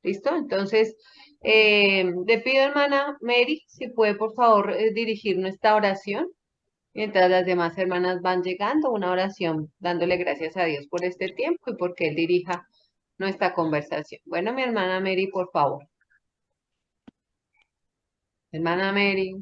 ¿Listo? Entonces, le pido, hermana Mary, si puede, por favor, dirigirnos esta oración, mientras las demás hermanas van llegando, una oración dándole gracias a Dios por este tiempo y porque Él dirija nuestra conversación. Bueno, mi hermana Mary, por favor. Hermana Mary,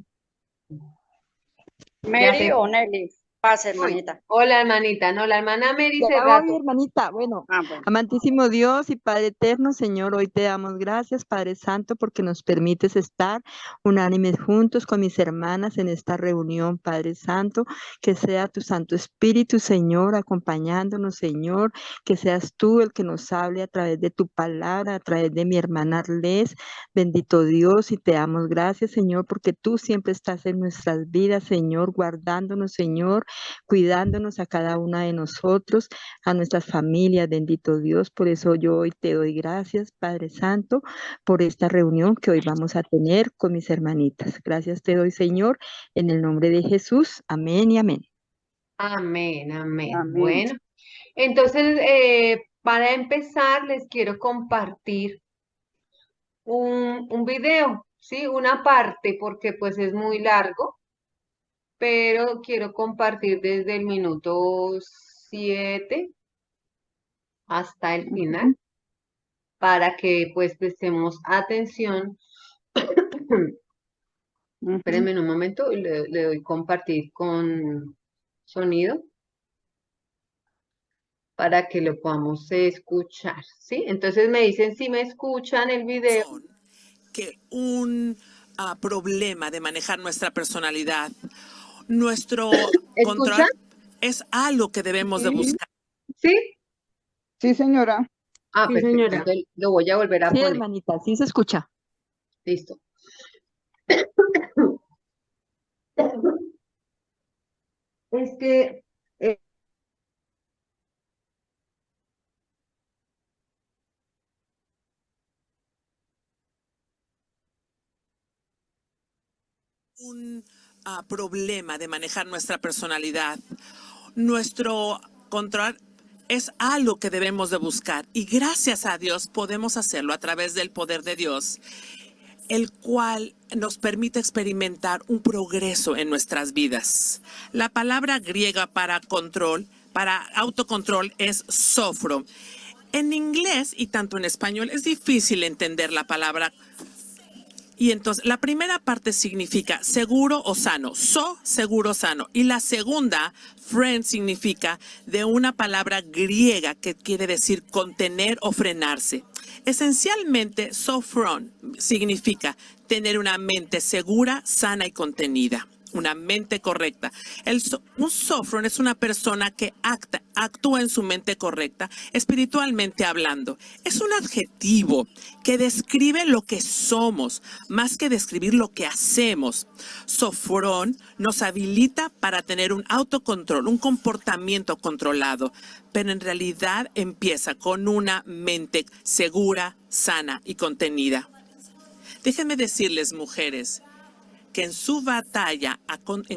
ya Mary se... o Nelly. Pase, Uy, hermanita. hola, hermanita, no, la hermana Mary Ya hace voy, rato. hermanita. Bueno, Ah, bueno. amantísimo Dios y Padre eterno, Señor, hoy te damos gracias, Padre Santo, porque nos permites estar unánimes juntos con mis hermanas en esta reunión, Padre Santo. Que sea tu Santo Espíritu, Señor, acompañándonos, Señor. Que seas tú el que nos hable a través de tu palabra, a través de mi hermana Arles. Bendito Dios, y te damos gracias, Señor, porque tú siempre estás en nuestras vidas, Señor, guardándonos, Señor, cuidándonos a cada una de nosotros, a nuestras familias, bendito Dios. Por eso yo hoy te doy gracias, Padre Santo, por esta reunión que hoy vamos a tener con mis hermanitas. Gracias te doy, Señor, en el nombre de Jesús. Amén y amén. Amén, amén. Amén. Bueno, entonces, para empezar, les quiero compartir un video, ¿sí? Una parte, porque pues es muy largo, pero quiero compartir desde el minuto 7 hasta el Ujú, final, para que pues prestemos atención. ujú. Espérenme un momento y le doy compartir con sonido para que lo podamos escuchar, ¿sí? Entonces me dicen si me escuchan el video. Son que un problema de manejar nuestra personalidad, nuestro ¿Escuchan? control es algo que debemos de Sí, buscar. ¿Sí? sí, señora. Ah, Sí, perfecto. señora. Entonces lo voy a volver a Sí, poner. hermanita, sí se escucha. Listo. Es que Un problema de manejar nuestra personalidad, nuestro control es algo que debemos de buscar y gracias a Dios podemos hacerlo a través del poder de Dios, el cual nos permite experimentar un progreso en nuestras vidas. La palabra griega para control, para autocontrol, es sofro. En inglés y tanto en español es difícil entender la palabra. Y entonces la primera parte significa seguro o sano, seguro, sano. Y la segunda, friend, significa de una palabra griega que quiere decir contener o frenarse. Esencialmente, sofron significa tener una mente segura, sana y contenida. Una mente correcta. Un sofron es una persona que actúa en su mente correcta, espiritualmente hablando. Es un adjetivo que describe lo que somos, más que describir lo que hacemos. Sofrón nos habilita para tener un autocontrol, un comportamiento controlado, pero en realidad empieza con una mente segura, sana y contenida. Déjenme decirles, mujeres, que en su batalla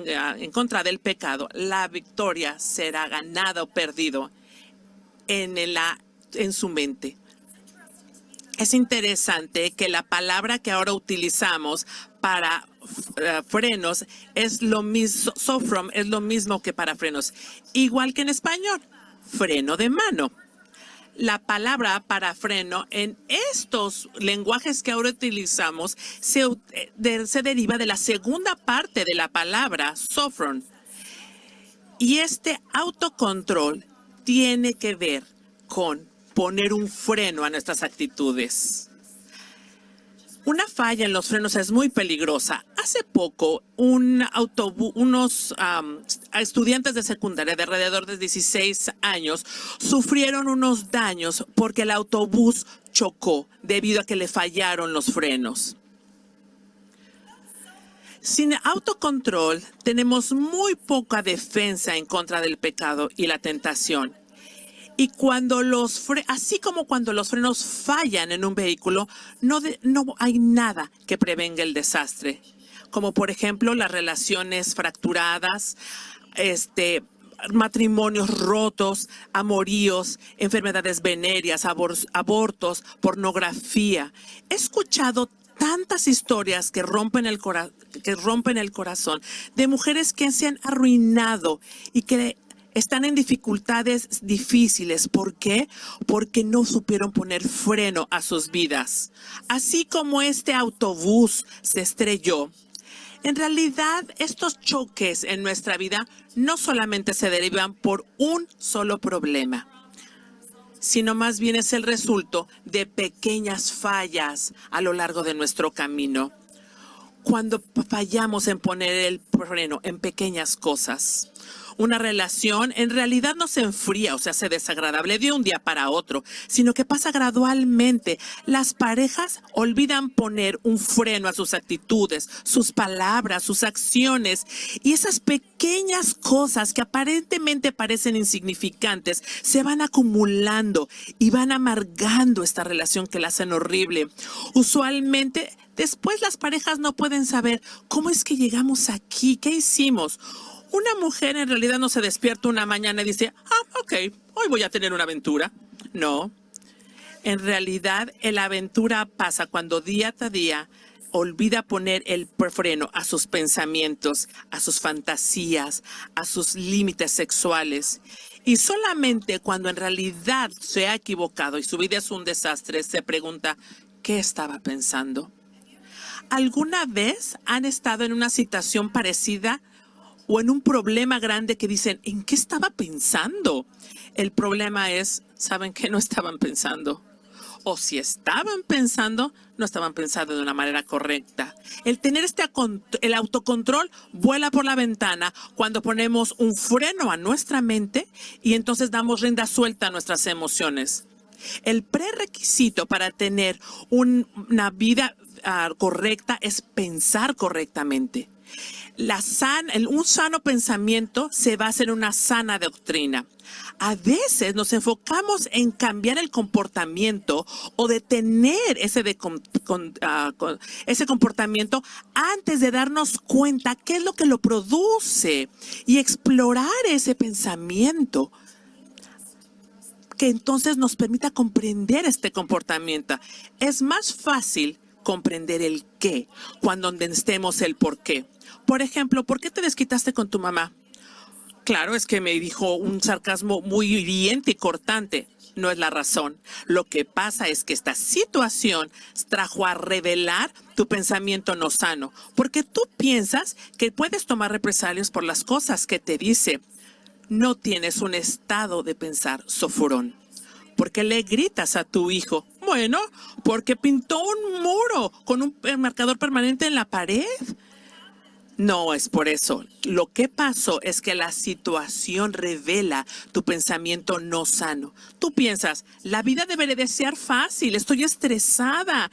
en contra del pecado, la victoria será ganada o perdido en su mente. Es interesante que la palabra que ahora utilizamos para frenos es lo mismo, sofrom es lo mismo que para frenos, igual que en español, freno de mano. La palabra para freno en estos lenguajes que ahora utilizamos se deriva de la segunda parte de la palabra sofron. Y este autocontrol tiene que ver con poner un freno a nuestras actitudes. Una falla en los frenos es muy peligrosa. Hace poco, unos estudiantes de secundaria de alrededor de 16 años sufrieron unos daños porque el autobús chocó debido a que le fallaron los frenos. Sin autocontrol, tenemos muy poca defensa en contra del pecado y la tentación. Y cuando así como cuando los frenos fallan en un vehículo, no hay nada que prevenga el desastre. Como por ejemplo las relaciones fracturadas, matrimonios rotos, amoríos, enfermedades venéreas, abortos, pornografía. He escuchado tantas historias que rompen el corazón de mujeres que se han arruinado y que están en dificultades difíciles. ¿Por qué? Porque no supieron poner freno a sus vidas. Así como este autobús se estrelló. En realidad, estos choques en nuestra vida no solamente se derivan por un solo problema, sino más bien es el resultado de pequeñas fallas a lo largo de nuestro camino. Cuando fallamos en poner el freno en pequeñas cosas, una relación en realidad no se enfría o se hace desagradable de un día para otro, sino que pasa gradualmente. Las parejas olvidan poner un freno a sus actitudes, sus palabras, sus acciones, y esas pequeñas cosas que aparentemente parecen insignificantes se van acumulando y van amargando esta relación que la hacen horrible. Usualmente, después las parejas no pueden saber cómo es que llegamos aquí, qué hicimos. Una mujer en realidad no se despierta una mañana y dice, ok, hoy voy a tener una aventura. No, en realidad la aventura pasa cuando día tras día olvida poner el freno a sus pensamientos, a sus fantasías, a sus límites sexuales. Y solamente cuando en realidad se ha equivocado y su vida es un desastre, se pregunta, ¿qué estaba pensando? ¿Alguna vez han estado en una situación parecida o en un problema grande que dicen, ¿en qué estaba pensando? El problema es, ¿saben qué? No estaban pensando. O si estaban pensando, no estaban pensando de una manera correcta. El tener el autocontrol vuela por la ventana cuando ponemos un freno a nuestra mente y entonces damos rienda suelta a nuestras emociones. El prerequisito para tener una vida correcta es pensar correctamente. Un sano pensamiento se basa en una sana doctrina. A veces nos enfocamos en cambiar el comportamiento o detener ese comportamiento antes de darnos cuenta qué es lo que lo produce y explorar ese pensamiento que entonces nos permita comprender este comportamiento. Es más fácil comprender el qué cuando entendemos el por qué. Por ejemplo, ¿por qué te desquitaste con tu mamá? Claro, es que me dijo un sarcasmo muy hiriente y cortante. No es la razón. Lo que pasa es que esta situación trajo a revelar tu pensamiento no sano, porque tú piensas que puedes tomar represalias por las cosas que te dice. No tienes un estado de pensar sofrón. ¿Por qué le gritas a tu hijo? Bueno, porque pintó un muro con un marcador permanente en la pared. No es por eso. Lo que pasó es que la situación revela tu pensamiento no sano. Tú piensas, la vida debería de ser fácil, estoy estresada,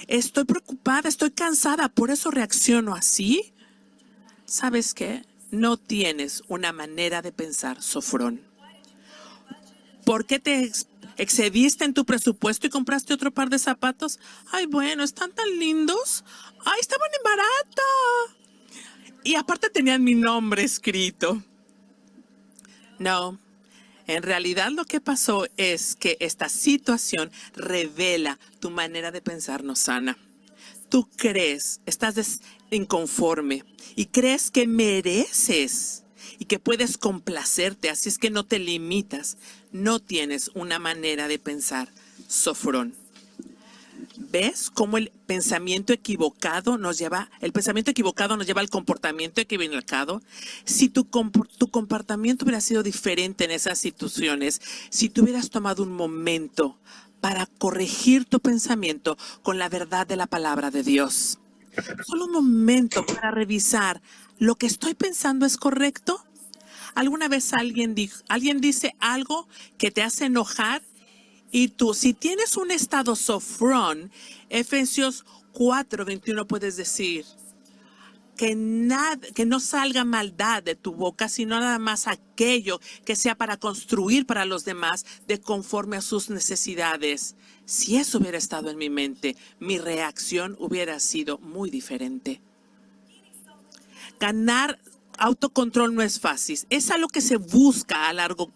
estoy preocupada, estoy cansada, por eso reacciono así. ¿Sabes qué? No tienes una manera de pensar sofrón. ¿Por qué te excediste en tu presupuesto y compraste otro par de zapatos? Ay, bueno, están tan lindos. Ay, estaban en barata. Y aparte tenían mi nombre escrito. No, en realidad lo que pasó es que esta situación revela tu manera de pensar no sana. Tú crees, estás inconforme y crees que mereces y que puedes complacerte, así es que no te limitas. No tienes una manera de pensar sofrón. ¿Ves cómo el pensamiento equivocado nos lleva al comportamiento equivocado? Si tu comportamiento hubiera sido diferente en esas situaciones, si tú hubieras tomado un momento para corregir tu pensamiento con la verdad de la palabra de Dios. Solo un momento para revisar, ¿lo que estoy pensando es correcto? ¿Alguna vez alguien dice algo que te hace enojar? Y tú, si tienes un estado sofrón, Efesios 4:21 puedes decir que no salga maldad de tu boca, sino nada más aquello que sea para construir para los demás de conforme a sus necesidades. Si eso hubiera estado en mi mente, mi reacción hubiera sido muy diferente. Ganar autocontrol no es fácil, es algo que se busca a largo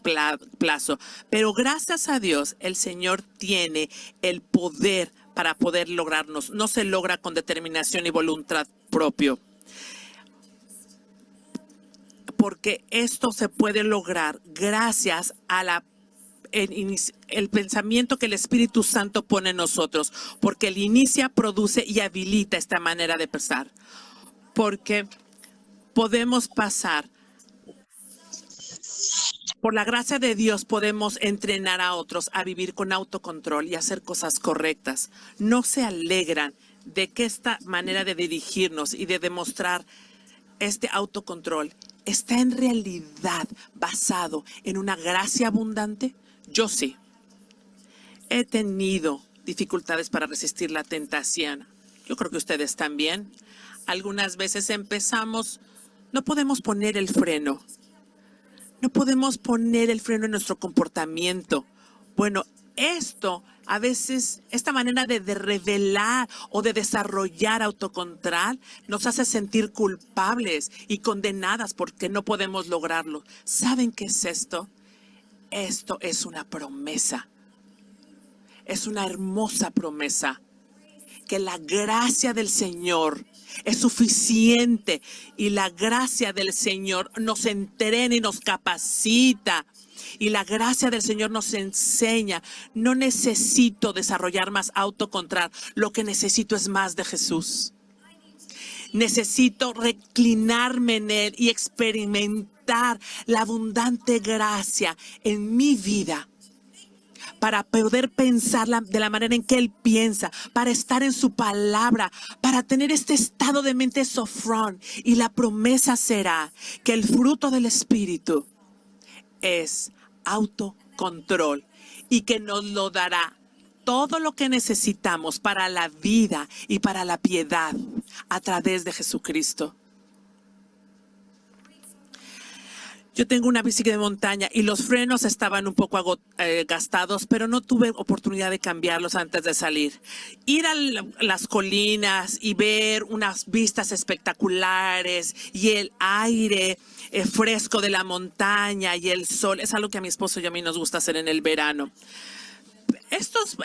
plazo, pero gracias a Dios el Señor tiene el poder para poder lograrnos. No se logra con determinación y voluntad propio, porque esto se puede lograr gracias a el pensamiento que el Espíritu Santo pone en nosotros, porque Él inicia, produce y habilita esta manera de pensar, porque podemos pasar. Por la gracia de Dios podemos entrenar a otros a vivir con autocontrol y hacer cosas correctas. No se alegran de que esta manera de dirigirnos y de demostrar este autocontrol está en realidad basado en una gracia abundante. Yo sí. He tenido dificultades para resistir la tentación. Yo creo que ustedes también. Algunas veces empezamos, no podemos poner el freno. No podemos poner el freno en nuestro comportamiento. Bueno, esto a veces, esta manera de revelar o de desarrollar autocontrol nos hace sentir culpables y condenadas porque no podemos lograrlo. ¿Saben qué es esto? Esto es una promesa. Es una hermosa promesa. Que la gracia del Señor es suficiente y la gracia del Señor nos entrena y nos capacita. Y la gracia del Señor nos enseña. No necesito desarrollar más autocontrol. Lo que necesito es más de Jesús. Necesito reclinarme en Él y experimentar la abundante gracia en mi vida, para poder pensar de la manera en que Él piensa, para estar en su palabra, para tener este estado de mente sofrón. Y la promesa será que el fruto del Espíritu es autocontrol y que nos lo dará todo lo que necesitamos para la vida y para la piedad a través de Jesucristo. Yo tengo una bicicleta de montaña y los frenos estaban un poco gastados, pero no tuve oportunidad de cambiarlos antes de salir. Ir a las colinas y ver unas vistas espectaculares y el aire fresco de la montaña y el sol es algo que a mi esposo y a mí nos gusta hacer en el verano.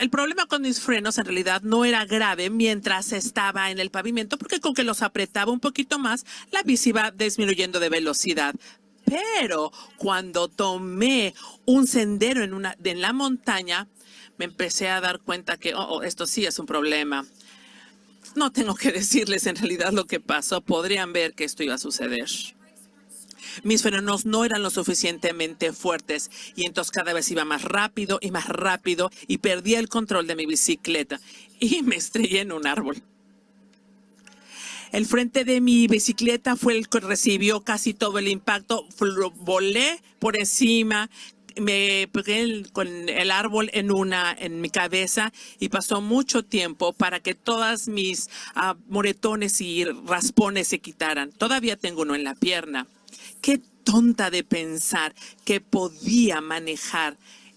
El problema con mis frenos en realidad no era grave mientras estaba en el pavimento, porque con que los apretaba un poquito más, la bici iba disminuyendo de velocidad. Pero cuando tomé un sendero en la montaña, me empecé a dar cuenta que esto sí es un problema. No tengo que decirles en realidad lo que pasó. Podrían ver que esto iba a suceder. Mis frenos no eran lo suficientemente fuertes y entonces cada vez iba más rápido y perdí el control de mi bicicleta y me estrellé en un árbol. El frente de mi bicicleta fue el que recibió casi todo el impacto. Volé por encima, me pegué con el árbol en mi cabeza y pasó mucho tiempo para que todas mis moretones y raspones se quitaran. Todavía tengo uno en la pierna. Qué tonta de pensar que podía manejar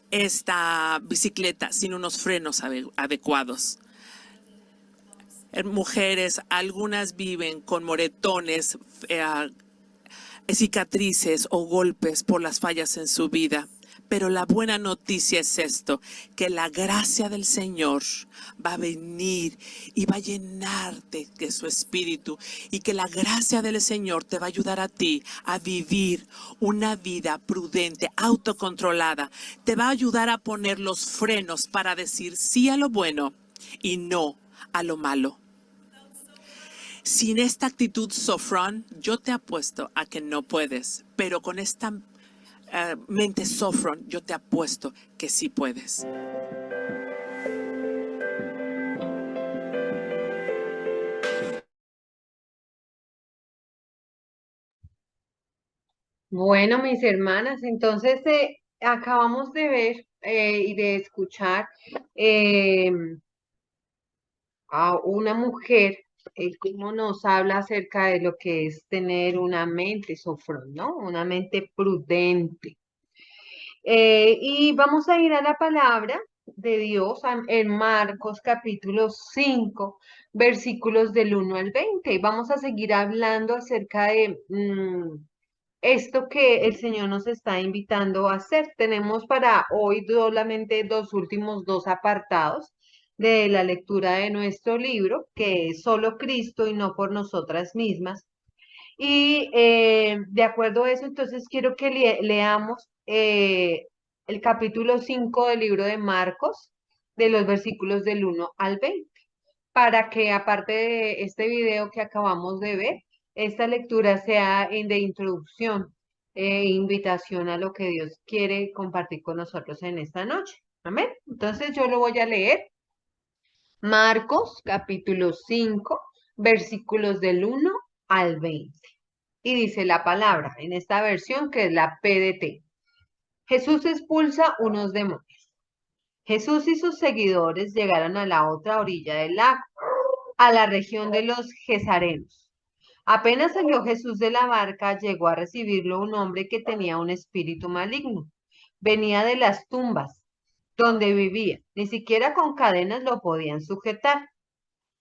esta bicicleta sin unos frenos adecuados. Mujeres, algunas viven con moretones, cicatrices o golpes por las fallas en su vida. Pero la buena noticia es esto, que la gracia del Señor va a venir y va a llenarte de su espíritu y que la gracia del Señor te va a ayudar a ti a vivir una vida prudente, autocontrolada. Te va a ayudar a poner los frenos para decir sí a lo bueno y no a lo malo. Sin esta actitud sofrón, yo te apuesto a que no puedes, pero con esta mente sofrón, yo te apuesto que sí puedes. Bueno, mis hermanas, entonces acabamos de ver y de escuchar a una mujer cómo nos habla acerca de lo que es tener una mente sofrón, ¿no? Una mente prudente. Y vamos a ir a la palabra de Dios en Marcos capítulo 5, versículos del 1 al 20. Y vamos a seguir hablando acerca de esto que el Señor nos está invitando a hacer. Tenemos para hoy solamente los últimos dos apartados de la lectura de nuestro libro, que es Solo Cristo y no por nosotras mismas. Y de acuerdo a eso, entonces quiero que leamos el capítulo 5 del libro de Marcos, de los versículos del 1 al 20, para que aparte de este video que acabamos de ver, esta lectura sea de introducción e invitación a lo que Dios quiere compartir con nosotros en esta noche. Amén. Entonces yo lo voy a leer. Marcos capítulo 5, versículos del 1 al 20. Y dice la palabra en esta versión que es la PDT. Jesús expulsa unos demonios. Jesús y sus seguidores llegaron a la otra orilla del lago, a la región de los Gesarenos. Apenas salió Jesús de la barca, llegó a recibirlo un hombre que tenía un espíritu maligno. Venía de las tumbas donde vivía. Ni siquiera con cadenas lo podían sujetar.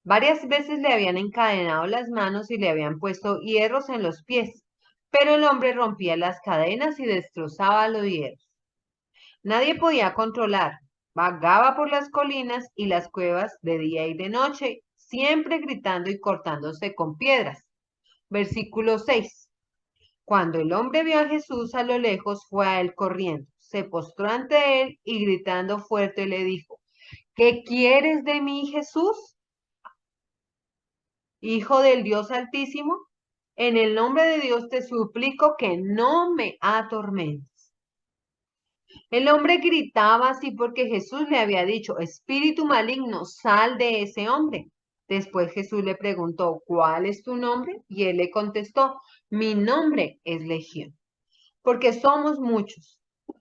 Varias veces le habían encadenado las manos y le habían puesto hierros en los pies, pero el hombre rompía las cadenas y destrozaba los hierros. Nadie podía controlar. Vagaba por las colinas y las cuevas de día y de noche, siempre gritando y cortándose con piedras. Versículo 6. Cuando el hombre vio a Jesús a lo lejos, fue a él corriendo, se postró ante él y gritando fuerte le dijo, ¿qué quieres de mí, Jesús, Hijo del Dios Altísimo? En el nombre de Dios te suplico que no me atormentes. El hombre gritaba así porque Jesús le había dicho, espíritu maligno, sal de ese hombre. Después Jesús le preguntó, ¿cuál es tu nombre? Y él le contestó, mi nombre es Legión, porque somos muchos.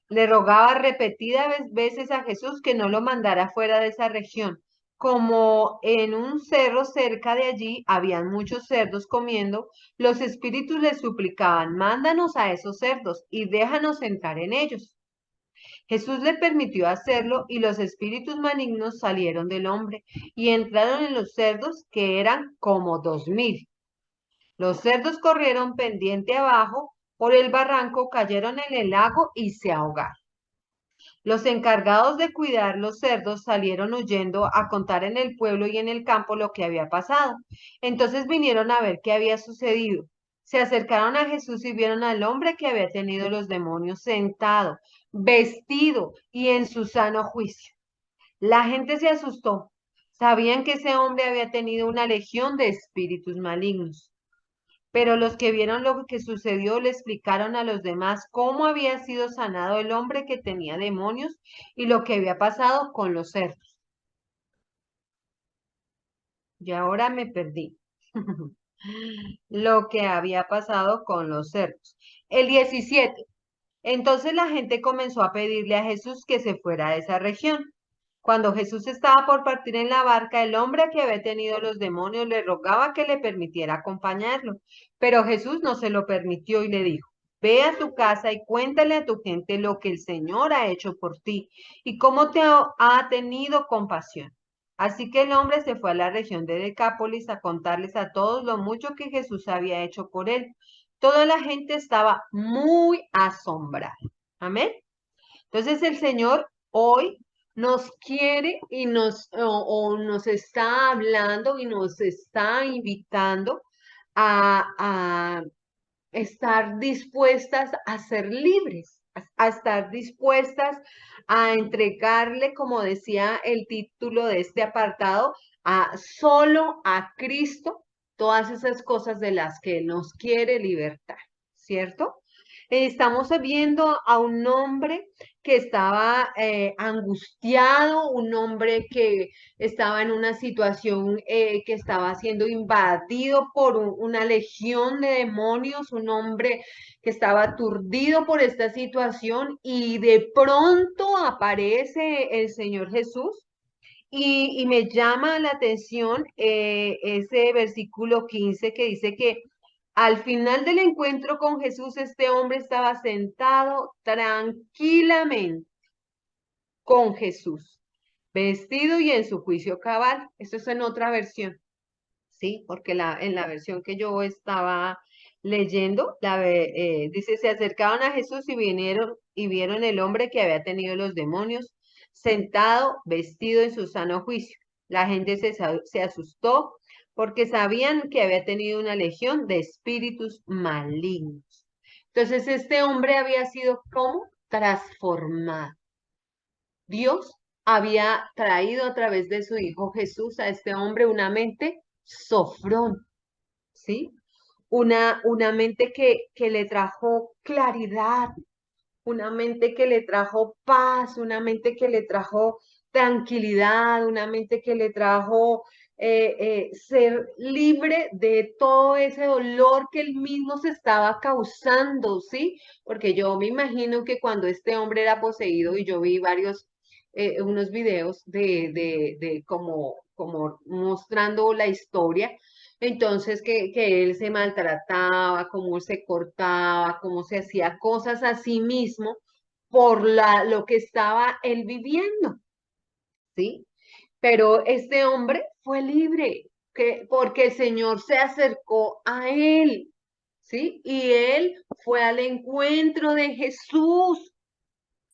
Le rogaba repetidas veces a Jesús que no lo mandara fuera de esa región. Como en un cerro cerca de allí habían muchos cerdos comiendo, los espíritus le suplicaban, mándanos a esos cerdos y déjanos entrar en ellos. Jesús le permitió hacerlo y los espíritus malignos salieron del hombre y entraron en los cerdos, que eran como 2000. Los cerdos corrieron pendiente abajo por el barranco, cayeron en el lago y se ahogaron. Los encargados de cuidar los cerdos salieron huyendo a contar en el pueblo y en el campo lo que había pasado. Entonces vinieron a ver qué había sucedido. Se acercaron a Jesús y vieron al hombre que había tenido los demonios sentado, vestido y en su sano juicio. La gente se asustó. Sabían que ese hombre había tenido una legión de espíritus malignos. Pero los que vieron lo que sucedió le explicaron a los demás cómo había sido sanado el hombre que tenía demonios y lo que había pasado con los cerdos. Y ahora me perdí. Lo que había pasado con los cerdos. El 17. Entonces la gente comenzó a pedirle a Jesús que se fuera de esa región. Cuando Jesús estaba por partir en la barca, el hombre que había tenido los demonios le rogaba que le permitiera acompañarlo, pero Jesús no se lo permitió y le dijo, ve a tu casa y cuéntale a tu gente lo que el Señor ha hecho por ti y cómo te ha tenido compasión. Así que el hombre se fue a la región de Decápolis a contarles a todos lo mucho que Jesús había hecho por él. Toda la gente estaba muy asombrada. Amén. Entonces el Señor hoy nos quiere y nos está hablando y nos está invitando a estar dispuestas a ser libres, a estar dispuestas a entregarle, como decía el título de este apartado, a solo a Cristo todas esas cosas de las que Él nos quiere libertar, ¿cierto? Estamos viendo a un hombre que estaba angustiado, un hombre que estaba en una situación que estaba siendo invadido por una legión de demonios, un hombre que estaba aturdido por esta situación y de pronto aparece el Señor Jesús. Y me llama la atención ese versículo 15 que dice que al final del encuentro con Jesús, este hombre estaba sentado tranquilamente con Jesús. vestido y en su juicio cabal. Esto es en otra versión, ¿sí? Porque en la versión que yo estaba leyendo, dice, se acercaron a Jesús y vieron el hombre que había tenido los demonios, sentado, vestido en su sano juicio. La gente se asustó porque sabían que había tenido una legión de espíritus malignos. Entonces, este hombre había sido, ¿cómo? Transformado. Dios había traído a través de su Hijo Jesús a este hombre una mente sofrón, ¿sí? Una mente que le trajo claridad, una mente que le trajo paz, una mente que le trajo tranquilidad, una mente que le trajo ser libre de todo ese dolor que él mismo se estaba causando, ¿sí? Porque yo me imagino que cuando este hombre era poseído, y yo vi unos videos de como mostrando la historia, entonces que él se maltrataba, cómo se cortaba, cómo se hacía cosas a sí mismo por lo que estaba él viviendo, ¿sí? Pero este hombre fue libre, porque el Señor se acercó a él, ¿sí? Y él fue al encuentro de Jesús.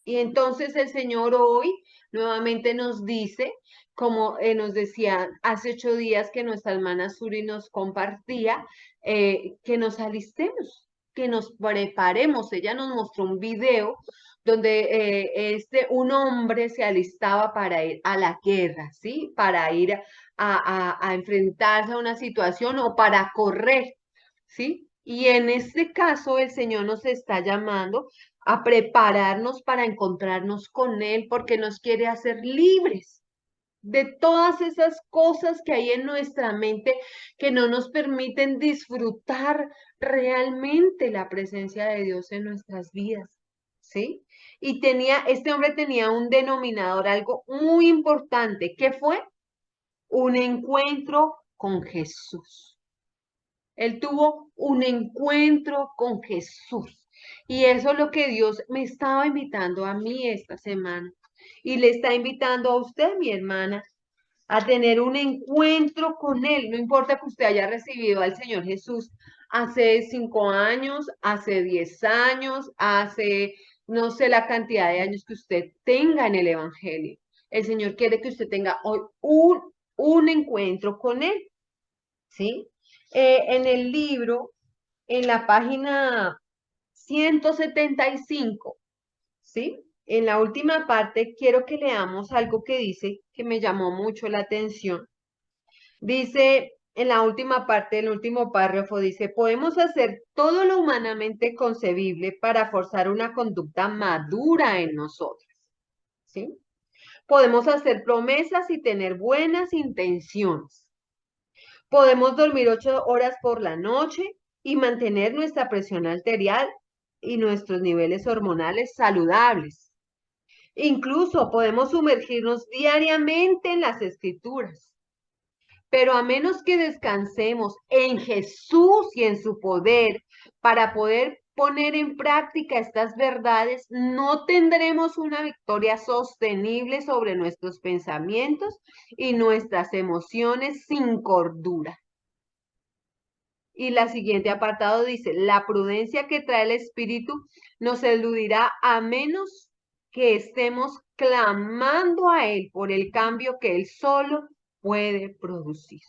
Y entonces el Señor hoy nuevamente nos dice, como nos decía hace 8 días que nuestra hermana Suri nos compartía, que nos alistemos, que nos preparemos. Ella nos mostró un video donde un hombre se alistaba para ir a la guerra, ¿sí? Para ir a enfrentarse a una situación o para correr, ¿sí? Y en este caso el Señor nos está llamando a prepararnos para encontrarnos con Él, porque nos quiere hacer libres de todas esas cosas que hay en nuestra mente que no nos permiten disfrutar realmente la presencia de Dios en nuestras vidas, ¿sí? Y este hombre tenía un denominador, algo muy importante, que fue un encuentro con Jesús. Él tuvo un encuentro con Jesús. Y eso es lo que Dios me estaba invitando a mí esta semana. Y le está invitando a usted, mi hermana, a tener un encuentro con Él. No importa que usted haya recibido al Señor Jesús hace 5 años, hace 10 años, hace no sé la cantidad de años que usted tenga en el Evangelio. El Señor quiere que usted tenga hoy un encuentro con Él. ¿Sí? En el libro, en la página 175, ¿sí? En la última parte quiero que leamos algo que dice, que me llamó mucho la atención. Dice, en la última parte, el último párrafo, dice, podemos hacer todo lo humanamente concebible para forzar una conducta madura en nosotros, ¿sí? Podemos hacer promesas y tener buenas intenciones. Podemos dormir 8 horas por la noche y mantener nuestra presión arterial y nuestros niveles hormonales saludables. Incluso podemos sumergirnos diariamente en las escrituras. Pero a menos que descansemos en Jesús y en su poder para poder poner en práctica estas verdades, no tendremos una victoria sostenible sobre nuestros pensamientos y nuestras emociones sin cordura. Y la siguiente apartado dice, la prudencia que trae el Espíritu nos eludirá a menos que estemos clamando a Él por el cambio que Él solo puede producir.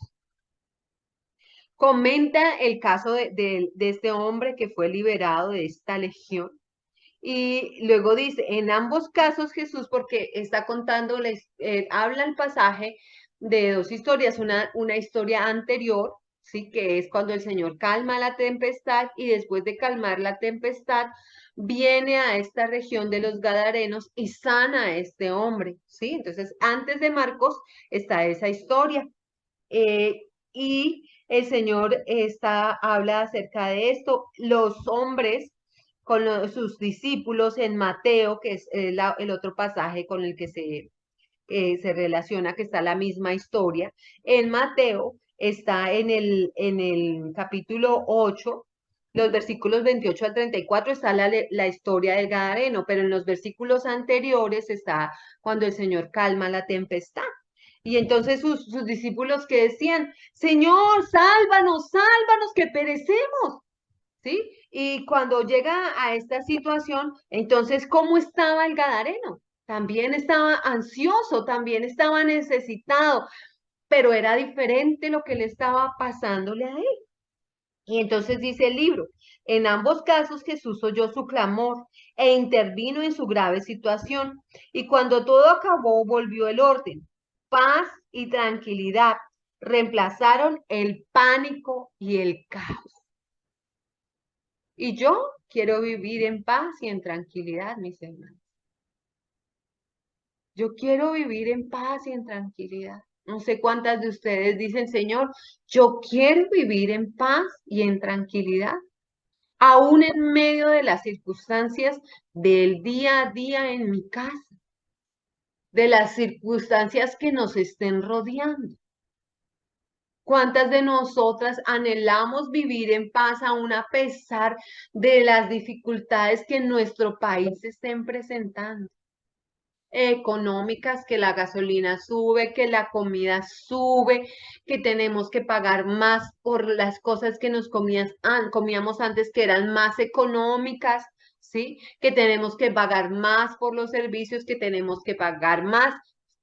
Comenta el caso de este hombre que fue liberado de esta legión. Y luego dice, en ambos casos Jesús, porque está contando, habla el pasaje de dos historias, una historia anterior, ¿sí? Que es cuando el Señor calma la tempestad y después de calmar la tempestad, viene a esta región de los Gadarenos y sana a este hombre, ¿sí? Entonces, antes de Marcos está esa historia. Y el Señor habla acerca de esto. Los hombres con sus discípulos en Mateo, que es el otro pasaje con el que se relaciona, que está la misma historia. En Mateo está en el capítulo 8, Los versículos 28 al 34 está la historia del Gadareno, pero en los versículos anteriores está cuando el Señor calma la tempestad. Y entonces sus discípulos que decían, Señor, sálvanos, sálvanos, que perecemos. ¿Sí? Y cuando llega a esta situación, entonces, ¿cómo estaba el Gadareno? También estaba ansioso, también estaba necesitado, pero era diferente lo que le estaba pasándole a él. Y entonces dice el libro, en ambos casos Jesús oyó su clamor e intervino en su grave situación. Y cuando todo acabó, volvió el orden. Paz y tranquilidad reemplazaron el pánico y el caos. Y yo quiero vivir en paz y en tranquilidad, mis hermanos. Yo quiero vivir en paz y en tranquilidad. No sé cuántas de ustedes dicen, Señor, yo quiero vivir en paz y en tranquilidad, aún en medio de las circunstancias del día a día en mi casa, de las circunstancias que nos estén rodeando. ¿Cuántas de nosotras anhelamos vivir en paz aún a pesar de las dificultades que en nuestro país se estén presentando? Económicas, que la gasolina sube, que la comida sube, que tenemos que pagar más por las cosas que nos comíamos antes que eran más económicas, ¿sí? Que tenemos que pagar más por los servicios, que tenemos que pagar más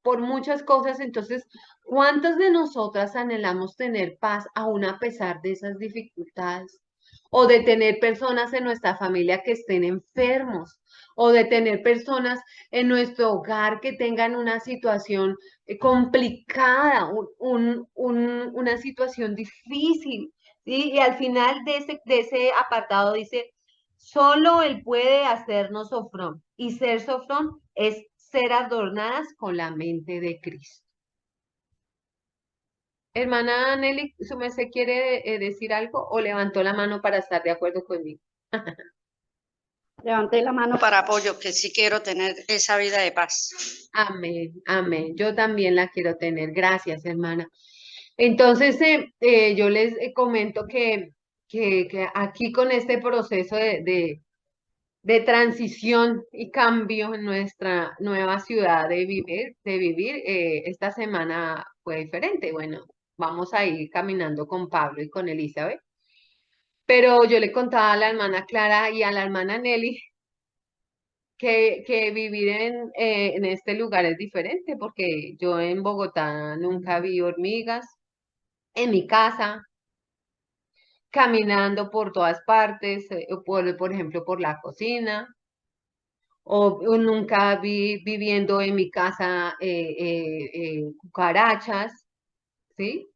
por muchas cosas. Entonces, ¿cuántas de nosotras anhelamos tener paz aún a pesar de esas dificultades? O de tener personas en nuestra familia que estén enfermos, o de tener personas en nuestro hogar que tengan una situación complicada, una situación difícil, ¿sí? Y al final de ese apartado dice, solo Él puede hacernos sofrón, y ser sofrón es ser adornadas con la mente de Cristo. Hermana Nelly, ¿su merced quiere decir algo o levantó la mano para estar de acuerdo conmigo? Levanté la mano para apoyo, que sí quiero tener esa vida de paz. Amén, amén. Yo también la quiero tener. Gracias, hermana. Entonces, yo les comento que aquí con este proceso de transición y cambio en nuestra nueva ciudad de vivir, esta semana fue diferente. Bueno, vamos a ir caminando con Pablo y con Elizabeth. Pero yo le contaba a la hermana Clara y a la hermana Nelly que vivir en este lugar es diferente, porque yo en Bogotá nunca vi hormigas, en mi casa, caminando por todas partes, por ejemplo, por la cocina, o nunca vi viviendo en mi casa cucarachas, ¿sí?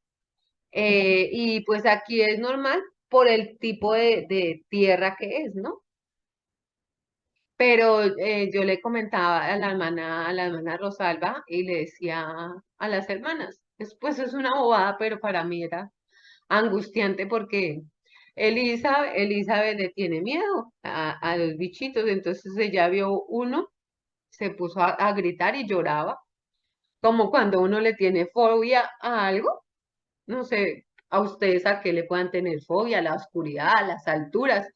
Y pues aquí es normal por el tipo de tierra que es, ¿no? Pero yo le comentaba a la hermana Rosalba y le decía a las hermanas, pues es una bobada, pero para mí era angustiante porque Elizabeth le tiene miedo a los bichitos, entonces ella vio uno, se puso a gritar y lloraba, como cuando uno le tiene fobia a algo, no sé, a ustedes a qué le puedan tener fobia, a la oscuridad, a las alturas,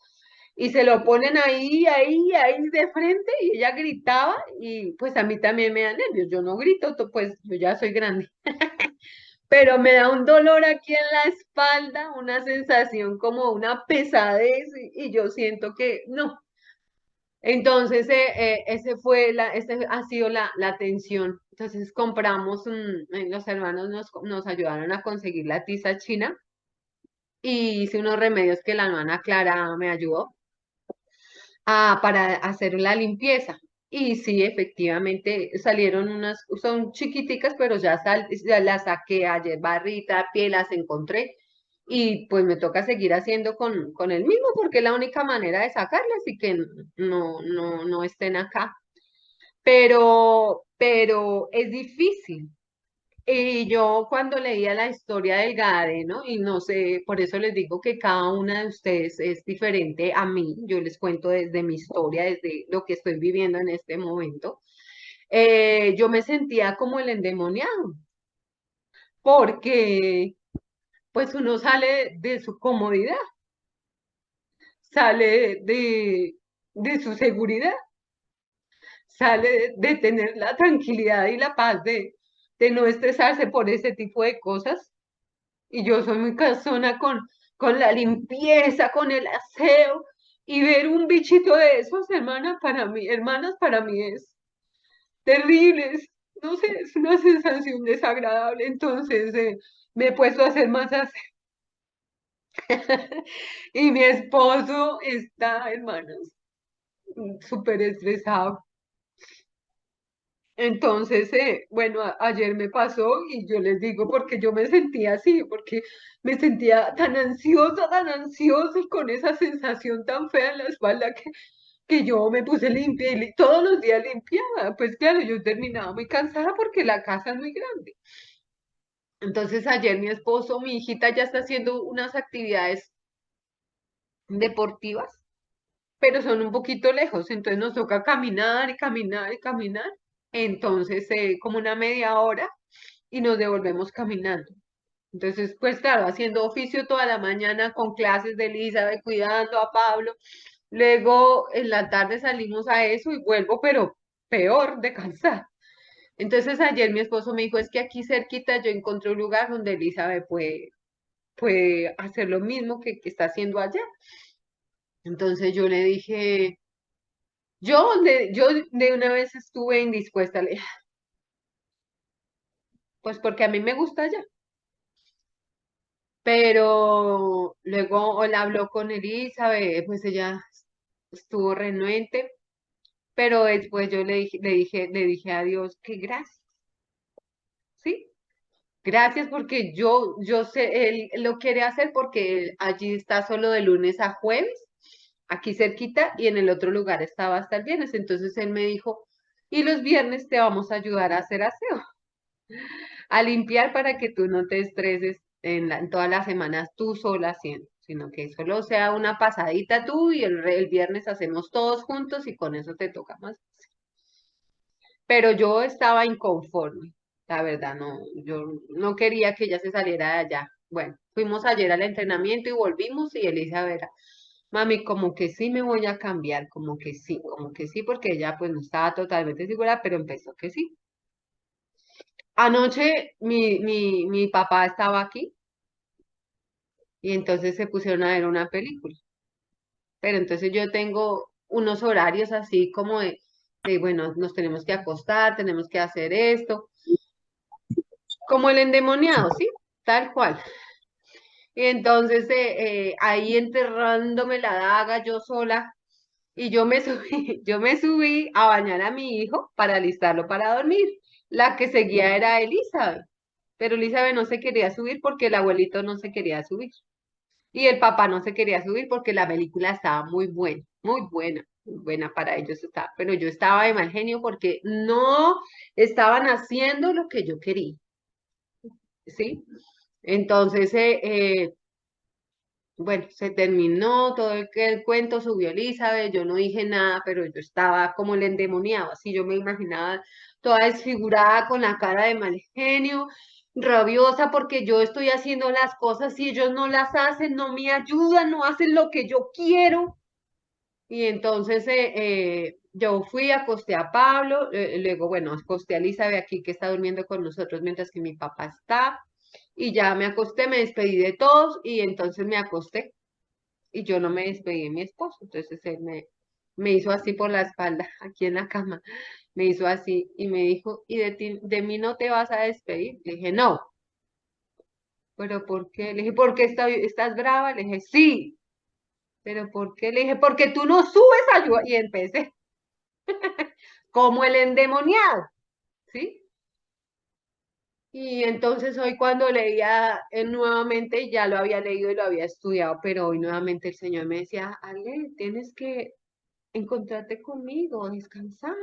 y se lo ponen ahí de frente y ella gritaba y pues a mí también me da nervios, yo no grito, pues yo ya soy grande, pero me da un dolor aquí en la espalda, una sensación como una pesadez y yo siento que no. Entonces, ese ha sido la tensión. Entonces compramos, los hermanos nos ayudaron a conseguir la tiza china y hice unos remedios que la hermana Clara me ayudó para hacer la limpieza. Y sí, efectivamente salieron son chiquiticas, pero ya las saqué ayer, barrita, piel, las encontré. Y pues me toca seguir haciendo con el mismo, porque es la única manera de sacarlas y que no estén acá. Pero es difícil. Y yo cuando leía la historia del Gadareno, y no sé, por eso les digo que cada una de ustedes es diferente a mí, yo les cuento desde mi historia, desde lo que estoy viviendo en este momento, yo me sentía como el endemoniado, porque pues uno sale de su comodidad, sale de su seguridad, sale de tener la tranquilidad y la paz de no estresarse por ese tipo de cosas. Y yo soy muy cansona con la limpieza, con el aseo, y ver un bichito de esos, hermanas, para mí es terrible. No sé, es una sensación desagradable. Entonces, me he puesto a hacer más aseo. Y mi esposo está, hermanas, súper estresado. Entonces, bueno, ayer me pasó y yo les digo porque yo me sentía así, porque me sentía tan ansiosa y con esa sensación tan fea en la espalda que yo me puse limpia y todos los días limpiaba. Pues claro, yo terminaba muy cansada porque la casa es muy grande. Entonces, ayer mi esposo, mi hijita ya está haciendo unas actividades deportivas, pero son un poquito lejos, entonces nos toca caminar y caminar y caminar. Entonces, como una media hora y nos devolvemos caminando. Entonces, pues claro, haciendo oficio toda la mañana con clases de Elizabeth, cuidando a Pablo. Luego en la tarde salimos a eso y vuelvo, pero peor de cansar. Entonces ayer mi esposo me dijo, es que aquí cerquita yo encontré un lugar donde Elizabeth puede hacer lo mismo que está haciendo allá. Entonces yo le dije, yo de una vez estuve indispuesta, le dije, pues porque a mí me gusta allá. Pero luego él habló con Elizabeth, pues ella estuvo renuente, pero después yo le dije a Dios que gracias, ¿sí? Gracias porque yo sé, él lo quiere hacer porque él allí está solo de lunes a jueves, aquí cerquita, y en el otro lugar estaba hasta el viernes. Entonces él me dijo, y los viernes te vamos a ayudar a hacer aseo, a limpiar para que tú no te estreses en todas las semanas tú sola haciendo, sino que solo sea una pasadita tú y el viernes hacemos todos juntos y con eso te toca más. Pero yo estaba inconforme, la verdad, no, yo no quería que ella se saliera de allá. Bueno, fuimos ayer al entrenamiento y volvimos y Elizabeth, mami, como que sí me voy a cambiar, como que sí, porque ella pues no estaba totalmente segura, pero empezó que sí. Anoche mi papá estaba aquí y entonces se pusieron a ver una película. Pero entonces yo tengo unos horarios así como bueno, nos tenemos que acostar, tenemos que hacer esto, como el endemoniado, ¿sí? Tal cual. Y entonces ahí enterrándome la daga yo sola y yo me subí, yo me subí a bañar a mi hijo para alistarlo para dormir. La que seguía era Elizabeth, pero Elizabeth no se quería subir porque el abuelito no se quería subir. Y el papá no se quería subir porque la película estaba muy buena para ellos estaba. Pero yo estaba de mal genio porque no estaban haciendo lo que yo quería, ¿sí? Entonces, bueno, se terminó todo el cuento, subió Elizabeth, yo no dije nada, pero yo estaba como el endemoniado, así yo me imaginaba toda desfigurada con la cara de mal genio, rabiosa porque yo estoy haciendo las cosas y ellos no las hacen, no me ayudan, no hacen lo que yo quiero. Y entonces yo fui, acosté a Pablo, luego, bueno, acosté a Elizabeth aquí que está durmiendo con nosotros mientras que mi papá está, y ya me acosté, me despedí de todos y entonces me acosté y yo no me despedí de mi esposo. Entonces él me hizo así por la espalda, aquí en la cama, me hizo así y me dijo, ¿y de mí no te vas a despedir? Le dije, no. ¿Pero por qué? Le dije, ¿por qué estás brava? Le dije, sí. ¿Pero por qué? Le dije, porque tú no subes a ayudar. Y empecé, como el endemoniado, ¿sí? Y entonces hoy cuando leía nuevamente, ya lo había leído y lo había estudiado, pero hoy nuevamente el Señor me decía, Ale, tienes que encontrarte conmigo, descansar.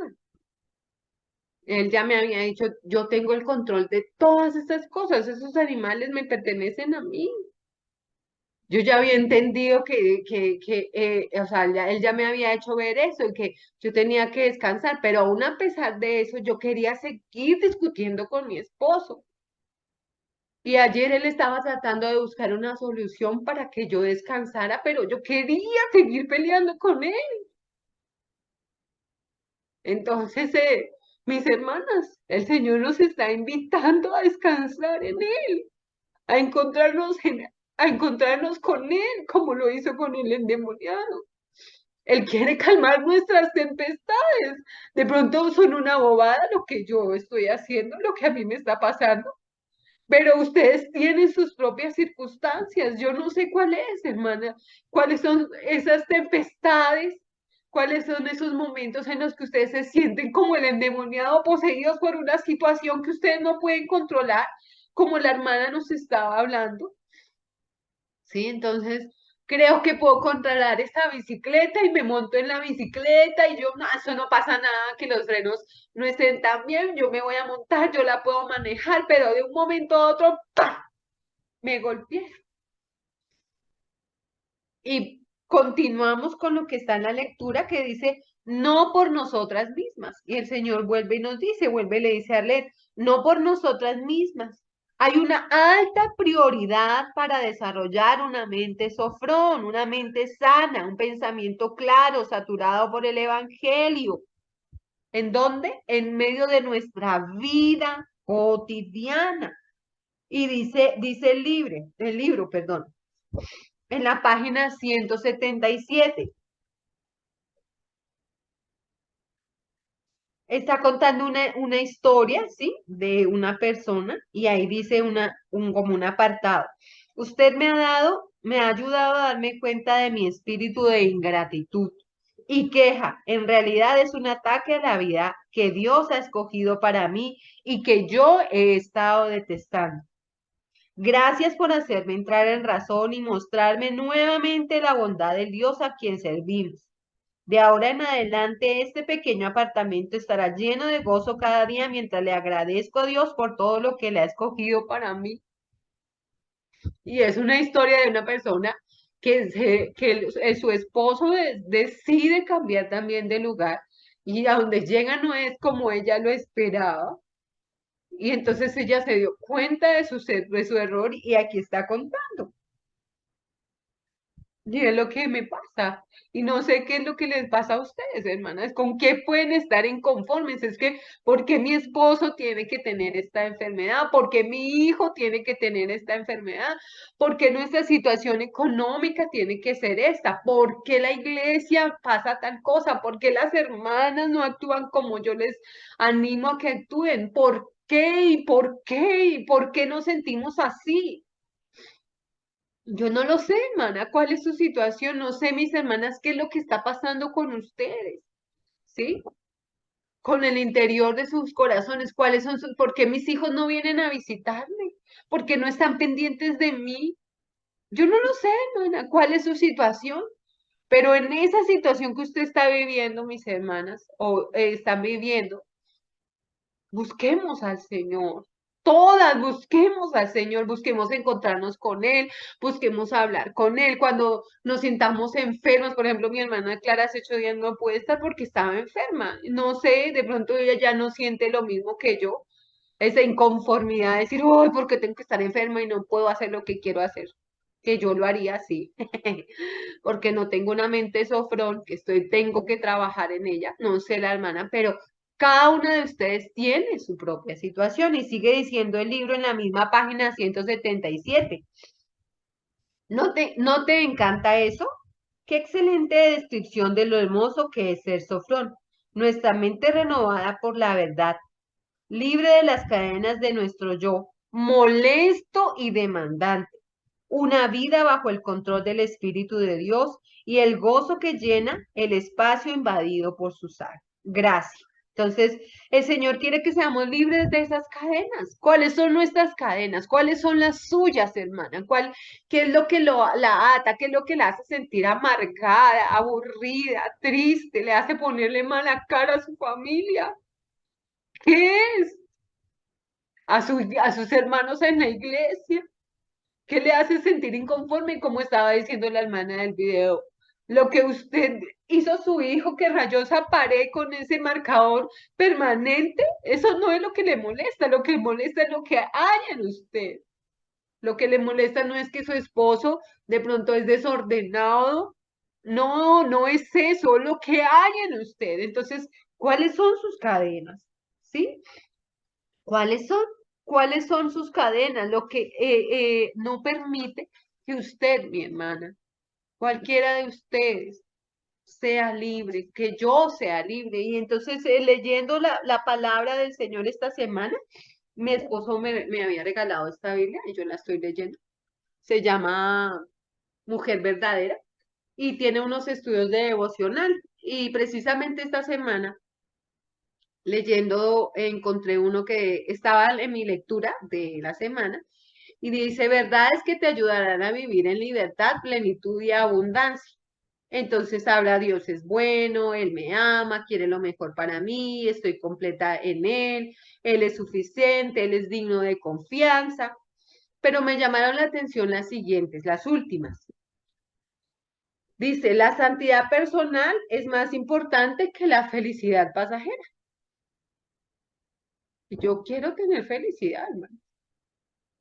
Él ya me había dicho, yo tengo el control de todas estas cosas, esos animales me pertenecen a mí. Yo ya había entendido o sea, él ya me había hecho ver eso y que yo tenía que descansar, pero aún a pesar de eso, yo quería seguir discutiendo con mi esposo. Y ayer él estaba tratando de buscar una solución para que yo descansara, pero yo quería seguir peleando con él. Entonces, mis hermanas, el Señor nos está invitando a descansar en Él, a encontrarnos a encontrarnos con Él, como lo hizo con el endemoniado. Él quiere calmar nuestras tempestades. De pronto son una bobada lo que yo estoy haciendo, lo que a mí me está pasando, pero ustedes tienen sus propias circunstancias. Yo no sé cuál es, hermana, cuáles son esas tempestades, cuáles son esos momentos en los que ustedes se sienten como el endemoniado, poseídos por una situación que ustedes no pueden controlar, como la hermana nos estaba hablando. ¿Sí? Entonces, creo que puedo controlar esta bicicleta y me monto en la bicicleta y yo, no, eso no pasa nada, que los frenos no estén tan bien, yo me voy a montar, yo la puedo manejar, pero de un momento a otro, ¡pam!, me golpeé. Y continuamos con lo que está en la lectura que dice, no por nosotras mismas. Y el Señor vuelve y nos dice, vuelve y le dice a Arlet, no por nosotras mismas. Hay una alta prioridad para desarrollar una mente sofrón, una mente sana, un pensamiento claro, saturado por el Evangelio. ¿En dónde? En medio de nuestra vida cotidiana. Y dice el libro, perdón, en la página 177. Está contando una historia, ¿sí? De una persona y ahí dice como un apartado. Usted me ha ayudado a darme cuenta de mi espíritu de ingratitud y queja. En realidad es un ataque a la vida que Dios ha escogido para mí y que yo he estado detestando. Gracias por hacerme entrar en razón y mostrarme nuevamente la bondad del Dios a quien servimos. De ahora en adelante, este pequeño apartamento estará lleno de gozo cada día mientras le agradezco a Dios por todo lo que le ha escogido para mí. Y es una historia de una persona que su esposo decide cambiar también de lugar y a donde llega no es como ella lo esperaba. Y entonces ella se dio cuenta de su error y aquí está contando. Y es lo que me pasa. Y no sé qué es lo que les pasa a ustedes, hermanas. ¿Con qué pueden estar inconformes? Es que, ¿por qué mi esposo tiene que tener esta enfermedad? ¿Por qué mi hijo tiene que tener esta enfermedad? ¿Por qué nuestra situación económica tiene que ser esta? ¿Por qué la iglesia pasa tal cosa? ¿Por qué las hermanas no actúan como yo les animo a que actúen? ¿Por qué? ¿Y por qué? ¿Y por qué nos sentimos así? Yo no lo sé, hermana, cuál es su situación, no sé, mis hermanas, qué es lo que está pasando con ustedes, ¿sí? Con el interior de sus corazones, cuáles son sus, por qué mis hijos no vienen a visitarme, por qué no están pendientes de mí. Yo no lo sé, hermana, cuál es su situación, pero en esa situación que usted está viviendo, mis hermanas, o están viviendo, busquemos al Señor. Todas busquemos al Señor, busquemos encontrarnos con Él, busquemos hablar con Él. Cuando nos sintamos enfermos, por ejemplo, mi hermana Clara hace 8 días no puede estar porque estaba enferma. No sé, de pronto ella ya no siente lo mismo que yo. Esa inconformidad de decir, uy, ¿por qué tengo que estar enferma y no puedo hacer lo que quiero hacer? Que yo lo haría así, porque no tengo una mente sofrón, tengo que trabajar en ella. No sé la hermana, pero cada una de ustedes tiene su propia situación y sigue diciendo el libro en la misma página 177. ¿No te encanta eso? Qué excelente descripción de lo hermoso que es ser sofrón. Nuestra mente renovada por la verdad, libre de las cadenas de nuestro yo, molesto y demandante. Una vida bajo el control del Espíritu de Dios y el gozo que llena el espacio invadido por su sal. Gracias. Entonces, el Señor quiere que seamos libres de esas cadenas. ¿Cuáles son nuestras cadenas? ¿Cuáles son las suyas, hermana? ¿Qué es lo que la ata? ¿Qué es lo que la hace sentir amargada, aburrida, triste? ¿Le hace ponerle mala cara a su familia? ¿Qué es? A sus hermanos en la iglesia. ¿Qué le hace sentir inconforme? Como estaba diciendo la hermana del video. Lo que usted hizo a su hijo que rayó esa pared con ese marcador permanente, eso no es lo que le molesta. Lo que le molesta es lo que hay en usted. Lo que le molesta no es que su esposo de pronto es desordenado. No, no es eso lo que hay en usted. Entonces, ¿cuáles son sus cadenas? ¿Sí? ¿Cuáles son? ¿Cuáles son sus cadenas? Lo que no permite que usted, mi hermana, cualquiera de ustedes, sea libre, que yo sea libre. Y entonces, leyendo la palabra del Señor esta semana, mi esposo me había regalado esta Biblia y yo la estoy leyendo. Se llama Mujer Verdadera y tiene unos estudios de devocional. Y precisamente esta semana, leyendo, encontré uno que estaba en mi lectura de la semana y dice, verdades que te ayudarán a vivir en libertad, plenitud y abundancia. Entonces habla, Dios es bueno, Él me ama, quiere lo mejor para mí, estoy completa en Él es suficiente, Él es digno de confianza. Pero me llamaron la atención las siguientes, las últimas. Dice, la santidad personal es más importante que la felicidad pasajera. Y yo quiero tener felicidad, hermano.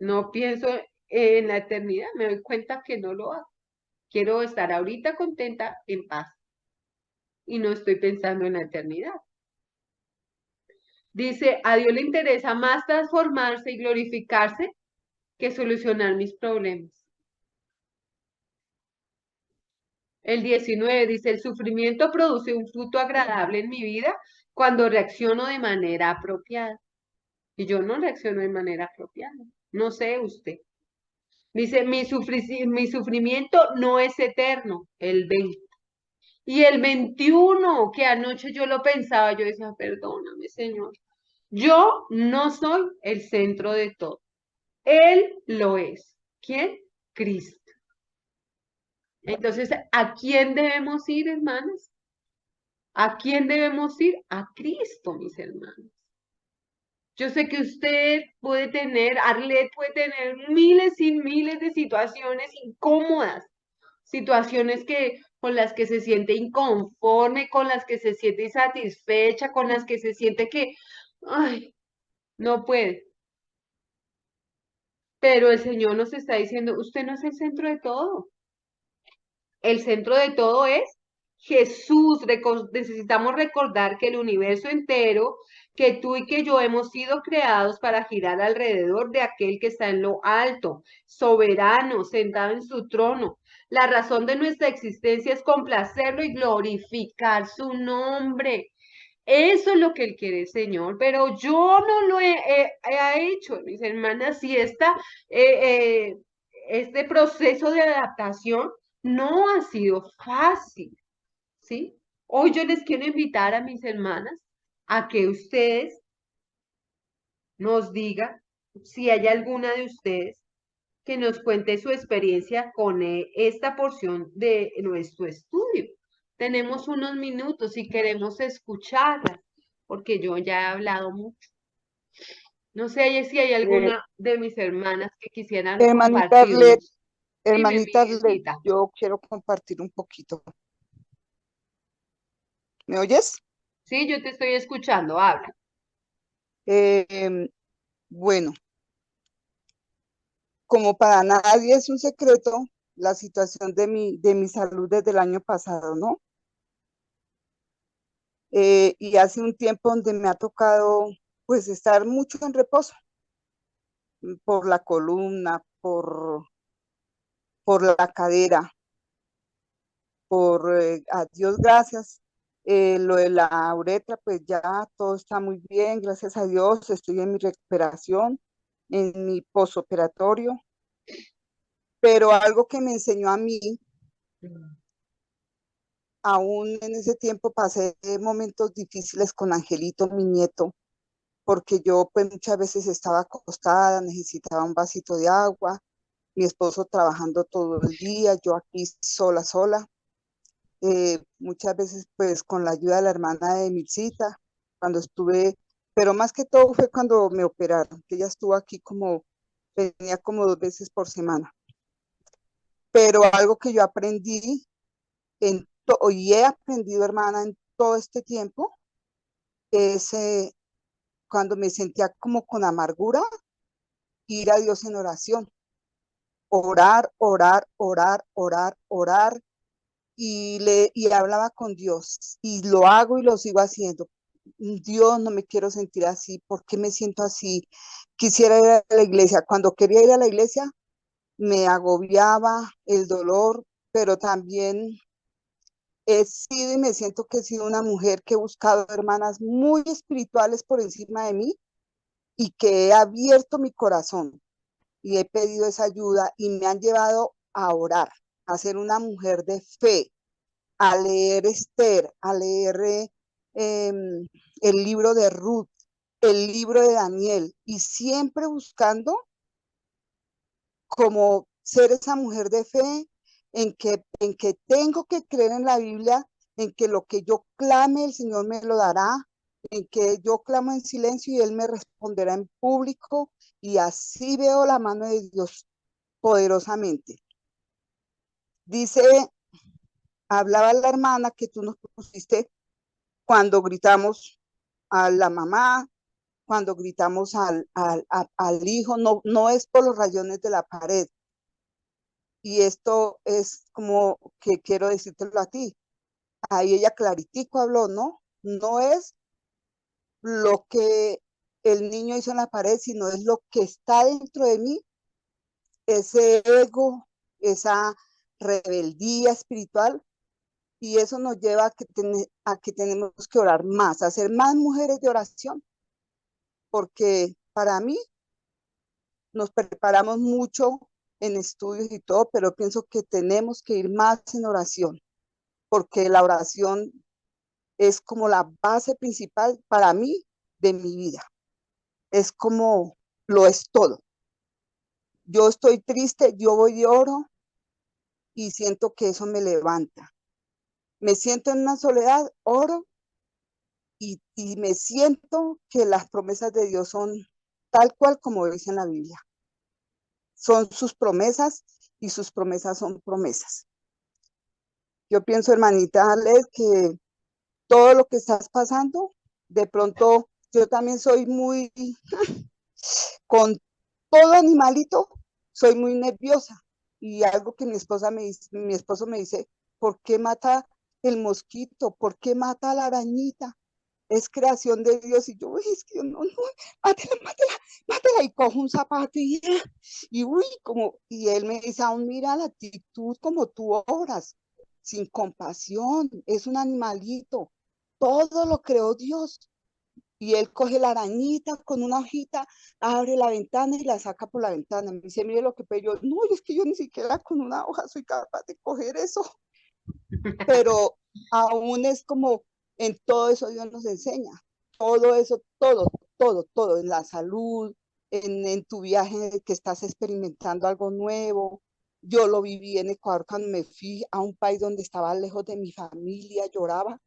No pienso en la eternidad, me doy cuenta que no lo hago. Quiero estar ahorita contenta, en paz, y no estoy pensando en la eternidad. Dice, a Dios le interesa más transformarse y glorificarse que solucionar mis problemas. El 19 dice, el sufrimiento produce un fruto agradable en mi vida cuando reacciono de manera apropiada. Y yo no reacciono de manera apropiada. No sé usted. Dice, mi sufrimiento no es eterno, el 20. Y el 21, que anoche yo lo pensaba, yo decía, perdóname, Señor. Yo no soy el centro de todo. Él lo es. ¿Quién? Cristo. Entonces, ¿a quién debemos ir, hermanas? ¿A quién debemos ir? A Cristo, mis hermanos. Yo sé que usted puede tener, Arlet puede tener miles y miles de situaciones incómodas, situaciones con las que se siente inconforme, con las que se siente insatisfecha, con las que se siente que, ay, no puede. Pero el Señor nos está diciendo, usted no es el centro de todo. El centro de todo es Jesús. Necesitamos recordar que el universo entero, que tú y que yo hemos sido creados para girar alrededor de aquel que está en lo alto, soberano, sentado en su trono. La razón de nuestra existencia es complacerlo y glorificar su nombre. Eso es lo que Él quiere, Señor, pero yo no lo he hecho, mis hermanas, y este proceso de adaptación no ha sido fácil, ¿sí? Hoy yo les quiero invitar a mis hermanas a que ustedes nos digan si hay alguna de ustedes que nos cuente su experiencia con esta porción de nuestro estudio. Tenemos unos minutos y queremos escucharlas, porque yo ya he hablado mucho. No sé si hay Eh, alguna de mis hermanas que quisieran hermanita Arlet, compartirnos. Dime, mi hermanita Arlet, Diosita. yo quiero compartir un poquito. ¿Me oyes? Sí, yo te estoy escuchando, habla. Em, bueno, como para nadie es un secreto la situación de mi salud desde el año pasado, ¿no? Y hace un tiempo donde me ha tocado pues estar mucho en reposo por la columna, por la cadera, a Dios gracias. Lo de la uretra, pues ya todo está muy bien, gracias a Dios, estoy en mi recuperación, en mi posoperatorio, pero algo que me enseñó a mí, aún en ese tiempo pasé momentos difíciles con Angelito, mi nieto, porque yo pues muchas veces estaba acostada, necesitaba un vasito de agua, mi esposo trabajando todo el día, yo aquí sola. Muchas veces pues con la ayuda de la hermana de Milcita, cuando estuve, pero más que todo fue cuando me operaron, que ella estuvo aquí venía como 2 veces por semana. Pero algo que yo aprendí y he aprendido, hermana, en todo este tiempo, es cuando me sentía como con amargura, ir a Dios en oración. orar, orar, orar, orar, orar, y hablaba con Dios, y lo hago y lo sigo haciendo. Dios, no me quiero sentir así, ¿por qué me siento así? Quisiera ir a la iglesia. Cuando quería ir a la iglesia, me agobiaba el dolor, pero también he sido y me siento que he sido una mujer que he buscado hermanas muy espirituales por encima de mí y que he abierto mi corazón y he pedido esa ayuda y me han llevado a orar, a ser una mujer de fe, a leer Esther, a leer el libro de Ruth, el libro de Daniel, y siempre buscando como ser esa mujer de fe en que tengo que creer en la Biblia, en que lo que yo clame el Señor me lo dará, en que yo clamo en silencio y Él me responderá en público, y así veo la mano de Dios poderosamente. Dice, hablaba la hermana que tú nos pusiste cuando gritamos a la mamá, cuando gritamos al hijo, no es por los rayones de la pared. Y esto es como que quiero decírtelo a ti. Ahí ella claritico habló, ¿no? No es lo que el niño hizo en la pared, sino es lo que está dentro de mí, ese ego, esa rebeldía espiritual, y eso nos lleva a que tenemos que orar más, a ser más mujeres de oración, porque para mí nos preparamos mucho en estudios y todo, pero pienso que tenemos que ir más en oración, porque la oración es como la base principal para mí de mi vida. Es como lo es todo. Yo estoy triste, yo voy y oro y siento que eso me levanta. Me siento en una soledad, oro y me siento que las promesas de Dios son tal cual como dice en la Biblia. Son sus promesas y sus promesas son promesas. Yo pienso, hermanita Arlet, que todo lo que estás pasando, de pronto yo también soy muy, con todo animalito, soy muy nerviosa. Y algo que mi esposo me dice, ¿por qué mata el mosquito? ¿Por qué mata a la arañita? Es creación de Dios. Y yo, uy, es que yo no, mátela, mátela, mátela. Y cojo un zapato y uy, y él me dice, aún mira la actitud como tú obras, sin compasión, es un animalito. Todo lo creó Dios. Y él coge la arañita con una hojita, abre la ventana y la saca por la ventana. Me dice, mire lo que yo, no, es que yo ni siquiera con una hoja soy capaz de coger eso. Pero aún es como en todo eso Dios nos enseña. Todo eso, todo, en la salud, en tu viaje que estás experimentando algo nuevo. Yo lo viví en Ecuador cuando me fui a un país donde estaba lejos de mi familia, lloraba,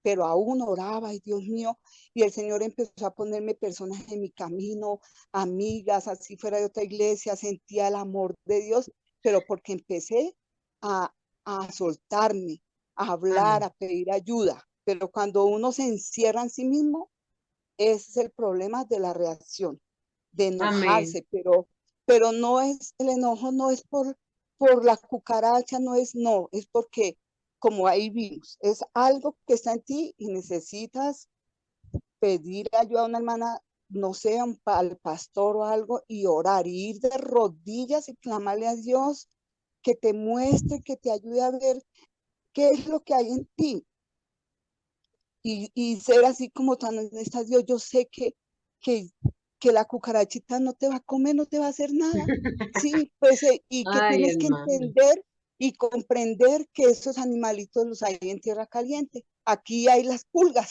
pero aún oraba, y Dios mío, y el Señor empezó a ponerme personas en mi camino, amigas, así fuera de otra iglesia, sentía el amor de Dios, pero porque empecé a, a soltarme, a hablar, Amén. a pedir ayuda. Pero cuando uno se encierra en sí mismo, ese es el problema de la reacción, de Amén. enojarse, pero no es, el enojo no es por la cucaracha, no, es porque como ahí vimos, es algo que está en ti y necesitas pedir ayuda a una hermana, no sé, al pastor o algo, y orar, y ir de rodillas y clamarle a Dios que te muestre, que te ayude a ver qué es lo que hay en ti. Y ser así como tan honesta, Dios, yo sé que, que la cucarachita no te va a comer, no te va a hacer nada. Sí, pues, y que Ay, tienes que hermano. entender y comprender que esos animalitos los hay en tierra caliente. Aquí hay las pulgas,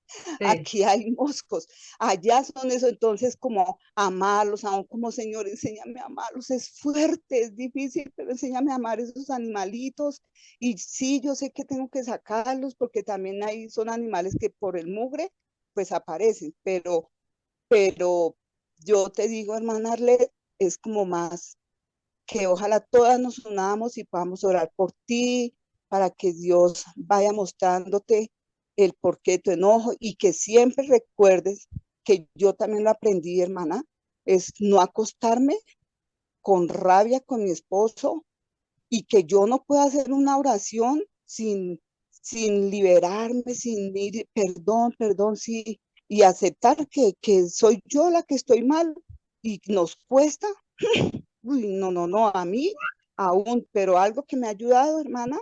Sí. aquí hay moscos, allá son eso, entonces como amarlos, aún como Señor, enséñame a amarlos, es fuerte, es difícil, pero enséñame a amar esos animalitos, y sí, yo sé que tengo que sacarlos, porque también hay, son animales que por el mugre, pues aparecen, pero yo te digo, hermana Arlet, es como más que ojalá todas nos unamos y podamos orar por ti, para que Dios vaya mostrándote el porqué de tu enojo, y que siempre recuerdes que yo también lo aprendí, hermana, es no acostarme con rabia con mi esposo y que yo no pueda hacer una oración sin liberarme, sin ir, perdón, perdón, sí, y aceptar que soy yo la que estoy mal y nos cuesta. Uy, no, no, no, a mí aún, pero algo que me ha ayudado, hermana,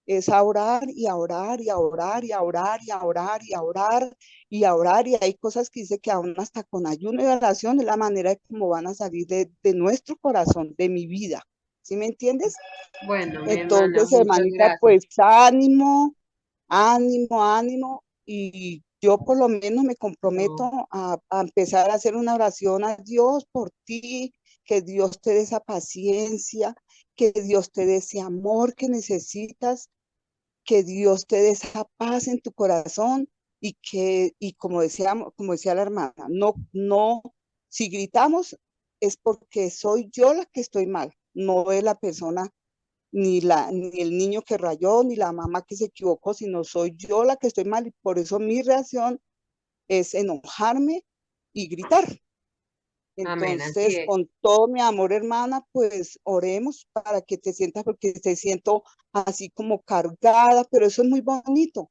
es a orar y a orar y a orar y a orar y a orar y a orar y a orar. Y hay cosas que dice que aún hasta con ayuno y oración es la manera de cómo van a salir de nuestro corazón, de mi vida. ¿Sí me entiendes? Bueno, mi hermana, Entonces, muchas hermanita, gracias. pues ánimo, ánimo, ánimo. Y yo por lo menos me comprometo No, a empezar a hacer una oración a Dios por ti, que Dios te dé esa paciencia, que Dios te dé ese amor que necesitas, que Dios te dé esa paz en tu corazón y como decía la hermana, no, no, si gritamos es porque soy yo la que estoy mal, no es la persona ni el niño que rayó, ni la mamá que se equivocó, sino soy yo la que estoy mal y por eso mi reacción es enojarme y gritar. amén, así Entonces, es. con todo mi amor, hermana, pues oremos para que te sientas, porque te siento así como cargada, pero eso es muy bonito.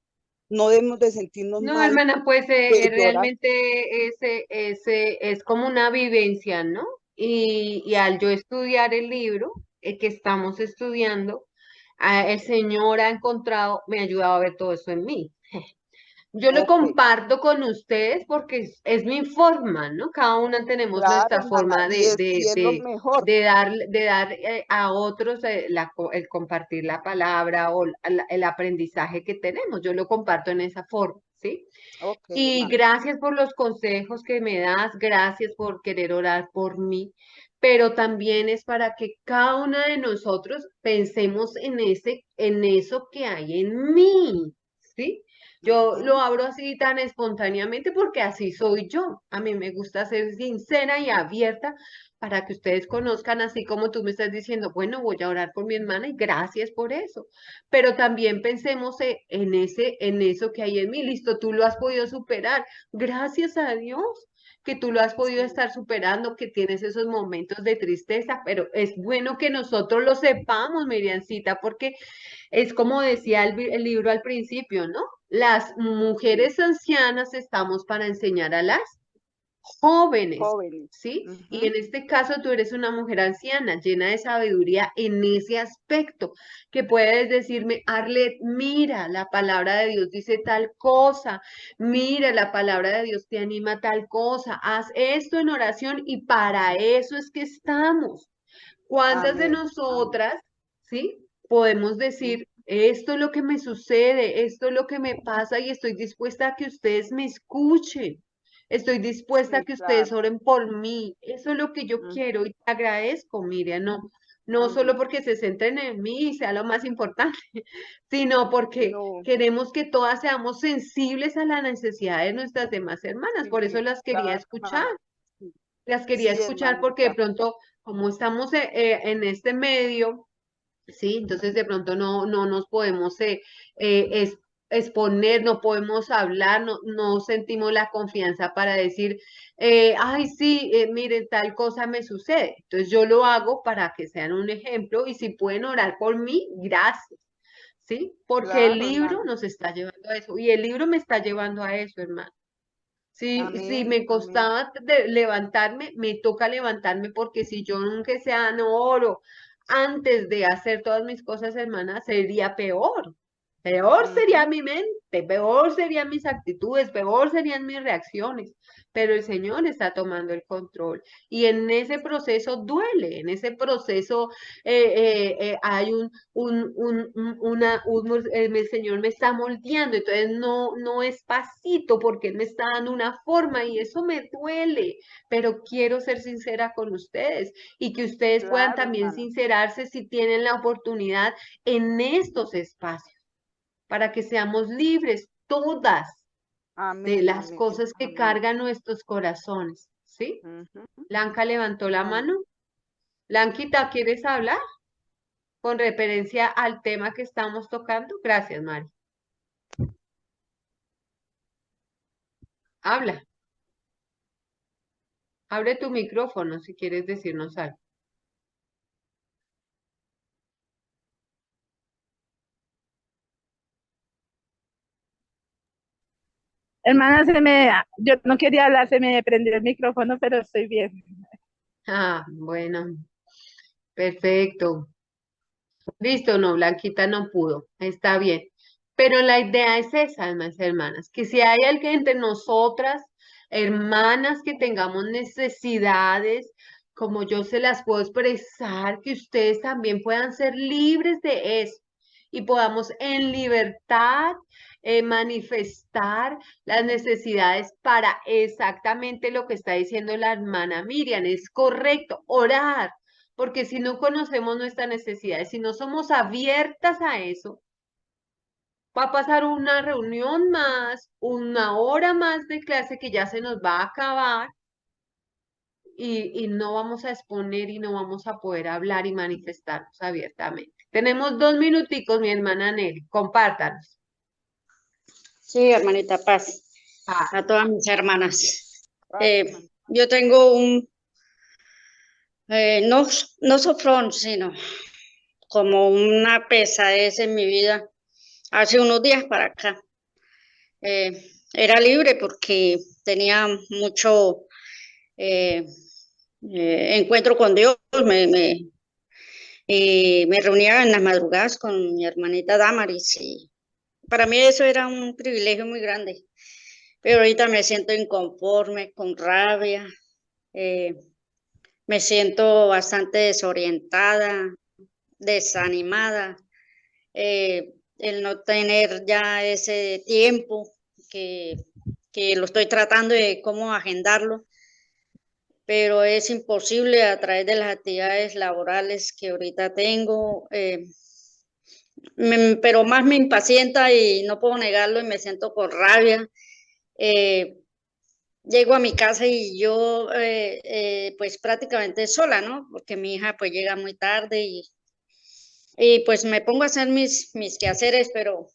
No debemos de sentirnos No, mal hermana, pues de llorar. realmente ese es como una vivencia, ¿no? Y al yo estudiar el libro que estamos estudiando, el Señor ha encontrado, me ha ayudado a ver todo eso en mí. Yo lo Ok, comparto con ustedes porque es mi forma, ¿no? Cada una tenemos claro, nuestra hermana, forma y es lo mejor. de dar a otros el compartir la palabra o el aprendizaje que tenemos. Yo lo comparto en esa forma, ¿sí? Ok, Y hermana. gracias por los consejos que me das, gracias por querer orar por mí, pero también es para que cada una de nosotros pensemos en eso que hay en mí, ¿sí? Yo lo Ujú. abro así tan espontáneamente porque así soy yo. A mí me gusta ser sincera y abierta para que ustedes conozcan, así como tú me estás diciendo, bueno, voy a orar por mi hermana y gracias por eso, pero también pensemos en eso que hay en mí. Listo, tú lo has podido superar. Gracias a Dios que tú lo has podido Sí, estar superando, que tienes esos momentos de tristeza, pero es bueno que nosotros lo sepamos, Miriancita, porque es como decía el libro al principio, ¿no? Las sí, mujeres ancianas estamos para enseñar a las jóvenes, jóvenes. ¿sí? Y Ujú. en este caso tú eres una mujer anciana, llena de sabiduría en ese aspecto, que puedes decirme, Arlet, mira, la palabra de Dios dice tal cosa, mira, la palabra de Dios te anima a tal cosa, haz esto en oración y para eso es que estamos. ¿Cuántas de Amén, amén. nosotras, sí, podemos Mm, decir, esto es lo que me sucede, esto es lo que me pasa y estoy dispuesta a que ustedes me escuchen? Estoy dispuesta a sí, que ustedes claro. oren por mí. Eso es lo que yo Mm, quiero y te agradezco, Miriam. No, no solo amén. porque se centren en mí y sea lo más importante, sino porque No, queremos que todas seamos sensibles a la necesidad de nuestras demás hermanas. Por eso sí, las quería claro, escuchar. hermana. Sí, Las quería sí, escuchar porque de hermanita. pronto, como estamos en este medio, ¿sí? Entonces de pronto no nos podemos exponer, no podemos hablar, no sentimos la confianza para decir, ay, sí, miren, tal cosa me sucede. Entonces yo lo hago para que sean un ejemplo y si pueden orar por mí, gracias, ¿sí? Porque el Claro, libro hermana. nos está llevando a eso y el libro me está llevando a eso, hermano. Si Amén, me amén. costaba levantarme, me toca levantarme porque si yo nunca sea no oro antes de hacer todas mis cosas, hermana, sería peor. Peor sería Ujú. mi mente, peor serían mis actitudes, peor serían mis reacciones. Pero el Señor está tomando el control. Y en ese proceso duele, en ese proceso hay el Señor me está moldeando, entonces no es pasito porque Él me está dando una forma y eso me duele, pero quiero ser sincera con ustedes y que ustedes puedan Claro, también hermana. sincerarse si tienen la oportunidad en estos espacios, para que seamos libres todas de Amén, las amén, cosas que amén. cargan nuestros corazones, ¿sí? Ujú. Blanca levantó la Amén. mano. Blanquita, ¿quieres hablar con referencia al tema que estamos tocando? Gracias, Mari. Habla. Abre tu micrófono si quieres decirnos algo. Hermana, yo no quería hablar, se me prendió el micrófono, pero estoy bien. Ah, bueno, perfecto. Listo, no, Blanquita no pudo, está bien. Pero la idea es esa, mis hermanas, que si hay alguien entre nosotras, hermanas, que tengamos necesidades, como yo se las puedo expresar, que ustedes también puedan ser libres de eso y podamos en libertad manifestar las necesidades para exactamente lo que está diciendo la hermana Miriam. Es correcto, orar, porque si no conocemos nuestras necesidades, si no somos abiertas a eso, va a pasar una reunión más, una hora más de clase que ya se nos va a acabar y no vamos a exponer y no vamos a poder hablar y manifestarnos abiertamente. Tenemos 2 minuticos, mi hermana Nelly, compártanos. Sí, hermanita Paz, Ah, a todas mis hermanas. Yo tengo no, no sofrón, sino como una pesadez en mi vida hace unos días para acá. Era libre porque tenía mucho eh, encuentro con Dios, me reunía en las madrugadas con mi hermanita Damaris y para mí eso era un privilegio muy grande. Pero ahorita me siento inconforme, con rabia, eh, me siento bastante desorientada, desanimada, el no tener ya ese tiempo que, que lo estoy tratando de cómo agendarlo, pero es imposible a través de las actividades laborales que ahorita tengo, pero más me impacienta y no puedo negarlo y me siento con rabia. Eh, Llego a mi casa y yo pues prácticamente sola, ¿no? Porque mi hija pues llega muy tarde y pues me pongo a hacer mis quehaceres, pero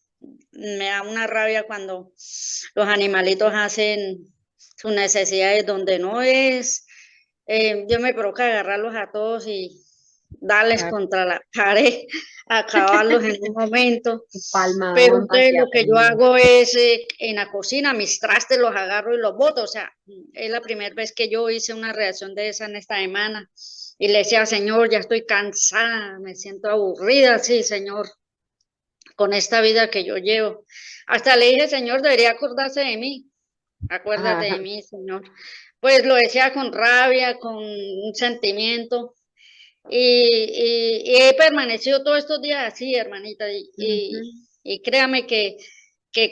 me da una rabia cuando los animalitos hacen sus necesidades donde no es. Yo me provoca agarrarlos a todos y darles claro, contra la pared, acabarlos en un momento. Pero palmadón entonces hacia lo que yo arriba. hago es en la cocina, mis trastes los agarro y los boto. O sea, es la primera vez que yo hice una reacción de esa en esta semana. Y le decía, Señor, ya estoy cansada, me siento aburrida, sí, Señor, con esta vida que yo llevo. Hasta le dije, Señor, debería acordarse de mí. Acuérdate Ajá, de mí, Señor. Pues lo decía con rabia, con un sentimiento. Y he permanecido todos estos días así, hermanita, ujú, y créame que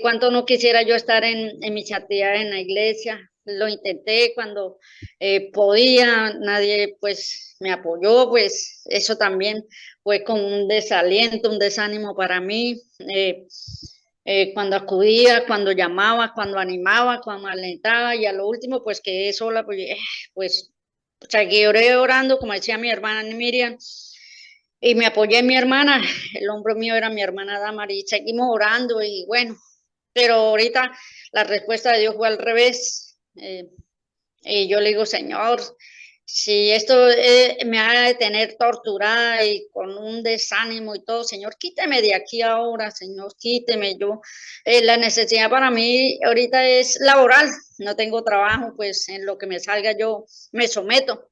cuánto no quisiera yo estar en mis actividades en la iglesia. Lo intenté cuando podía, nadie pues me apoyó, pues eso también fue como un desaliento, un desánimo para mí. Cuando acudía, cuando llamaba, cuando animaba, cuando alentaba y a lo último pues quedé sola, pues seguiré orando, como decía mi hermana Miriam, y me apoyé en mi hermana, el hombro mío era mi hermana Damari, y seguimos orando y bueno, pero ahorita la respuesta de Dios fue al revés. Y yo le digo, Señor, si esto me ha de tener torturada y con un desánimo y todo, Señor, quíteme de aquí ahora, Señor, quíteme yo. La necesidad para mí ahorita es laboral, no tengo trabajo, pues en lo que me salga yo me someto.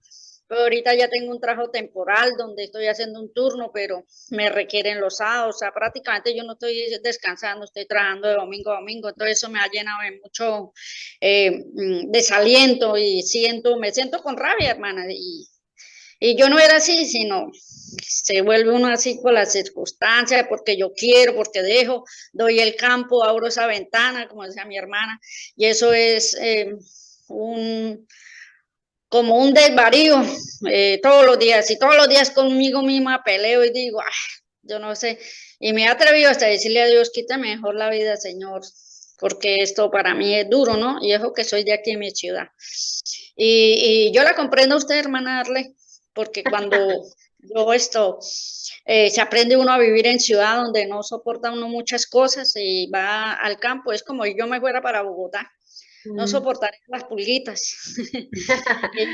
Pero ahorita ya tengo un trabajo temporal donde estoy haciendo un turno, pero me requieren los sábados, o sea, prácticamente yo no estoy descansando, estoy trabajando de domingo a domingo, entonces eso me ha llenado de mucho desaliento y me siento con rabia, hermana. Y yo no era así, sino se vuelve uno así por las circunstancias, porque yo quiero, porque dejo, doy el campo, abro esa ventana, como decía mi hermana, y eso es un, como un desvarío todos los días, y todos los días conmigo misma peleo y digo, ah, yo no sé, y me he atrevido hasta decirle a Dios, quítame mejor la vida, Señor, porque esto para mí es duro, ¿no? Y eso que soy de aquí en mi ciudad. Y yo la comprendo a usted, hermana Arle, porque cuando yo se aprende uno a vivir en ciudad donde no soporta uno muchas cosas y va al campo, es como si yo me fuera para Bogotá, no mm. soportaré las pulguitas,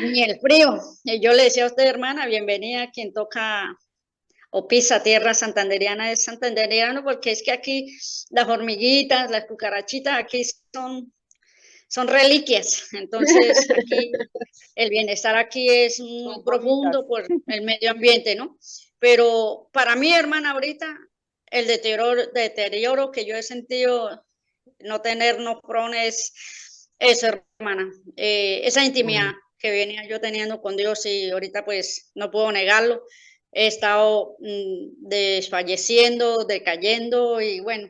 ni el frío. Y yo le decía a usted, hermana, bienvenida, quien toca o pisa tierra santanderiana es santanderiano, porque es que aquí las hormiguitas, las cucarachitas, aquí son son reliquias. Entonces, aquí el bienestar aquí es muy Son profundo por el medio ambiente, ¿no? Pero para mí, hermana, ahorita el deterioro que yo he sentido, no tener Nofron es eso, hermana, esa intimidad que venía yo teniendo con Dios y ahorita pues no puedo negarlo. He estado desfalleciendo, decayendo y bueno,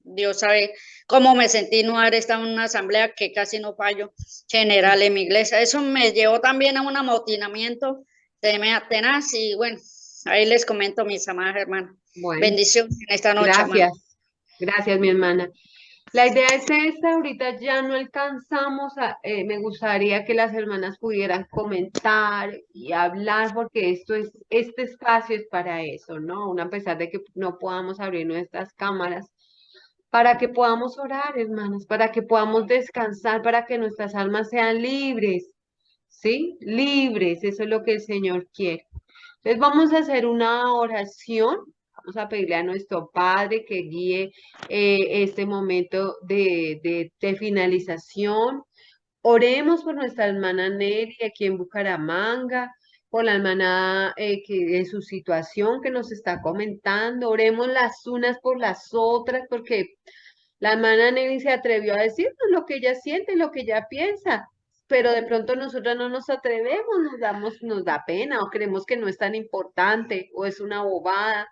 Dios sabe cómo me sentí no haber estado en una asamblea que casi no fallo general en mi iglesia. Eso me llevó también a un amotinamiento tenaz y bueno, ahí les comento mis amadas hermanas. Bueno, Bendiciones en esta noche, hermana. gracias, mi hermana. La idea es esta, ahorita ya no alcanzamos me gustaría que las hermanas pudieran comentar y hablar, porque este espacio es para eso, ¿no? Aún a pesar de que no podamos abrir nuestras cámaras, para que podamos orar, hermanas, para que podamos descansar, para que nuestras almas sean libres, ¿sí? Libres, eso es lo que el Señor quiere. Entonces vamos a hacer una oración, vamos a pedirle a nuestro Padre que guíe este momento de finalización. Oremos por nuestra hermana Nelly aquí en Bucaramanga, por la hermana que en su situación que nos está comentando. Oremos las unas por las otras, porque la hermana Nelly se atrevió a decirnos lo que ella siente, lo que ella piensa, pero de pronto nosotras no nos atrevemos, nos da pena o creemos que no es tan importante o es una bobada,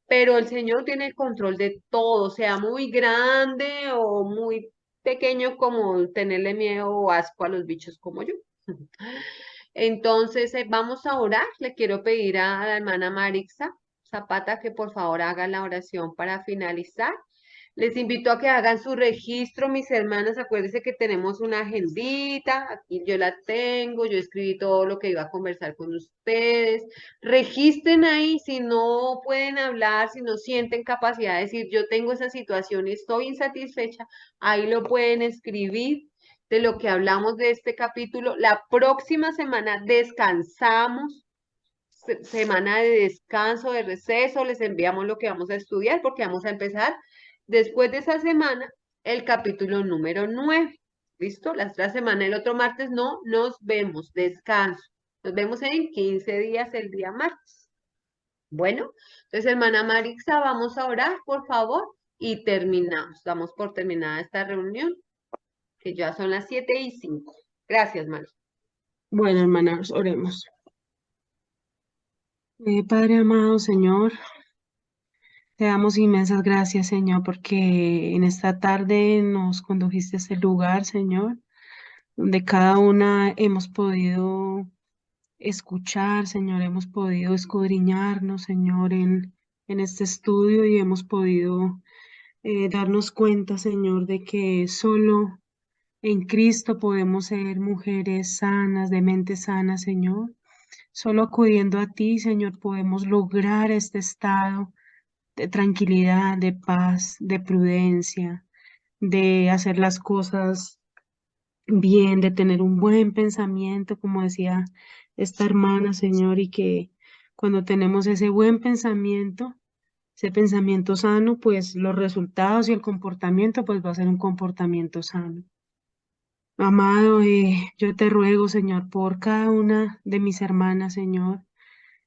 pero el Señor tiene el control de todo, sea muy grande o muy pequeño como tenerle miedo o asco a los bichos como yo. Entonces, vamos a orar. Le quiero pedir a la hermana Marixa Zapata que por favor haga la oración para finalizar. Les invito a que hagan su registro, mis hermanas. Acuérdense que tenemos una agendita. Aquí yo la tengo. Yo escribí todo lo que iba a conversar con ustedes. Registren ahí si no pueden hablar, si no sienten capacidad de decir yo tengo esa situación y estoy insatisfecha. Ahí lo pueden escribir de lo que hablamos de este capítulo. La próxima semana descansamos, semana de descanso, de receso, les enviamos lo que vamos a estudiar porque vamos a empezar después de esa semana el capítulo número 9. ¿Listo? La otra semana, el otro martes no nos vemos, descanso. Nos vemos en 15 días el día martes. Bueno, entonces hermana Marixa, vamos a orar, por favor, y terminamos. Damos por terminada esta reunión, que ya son las 7:05. Gracias, Mari. Bueno, hermanas, oremos. Padre amado, Señor, te damos inmensas gracias, Señor, porque en esta tarde nos condujiste a este lugar, Señor, donde cada una hemos podido escuchar, Señor, hemos podido escudriñarnos, Señor, en este estudio y hemos podido darnos cuenta, Señor, de que solo en Cristo podemos ser mujeres sanas, de mente sana, Señor. Solo acudiendo a ti, Señor, podemos lograr este estado de tranquilidad, de paz, de prudencia, de hacer las cosas bien, de tener un buen pensamiento, como decía esta hermana, Señor, y que cuando tenemos ese buen pensamiento, ese pensamiento sano, pues los resultados y el comportamiento, pues va a ser un comportamiento sano. Amado, yo te ruego, Señor, por cada una de mis hermanas, Señor.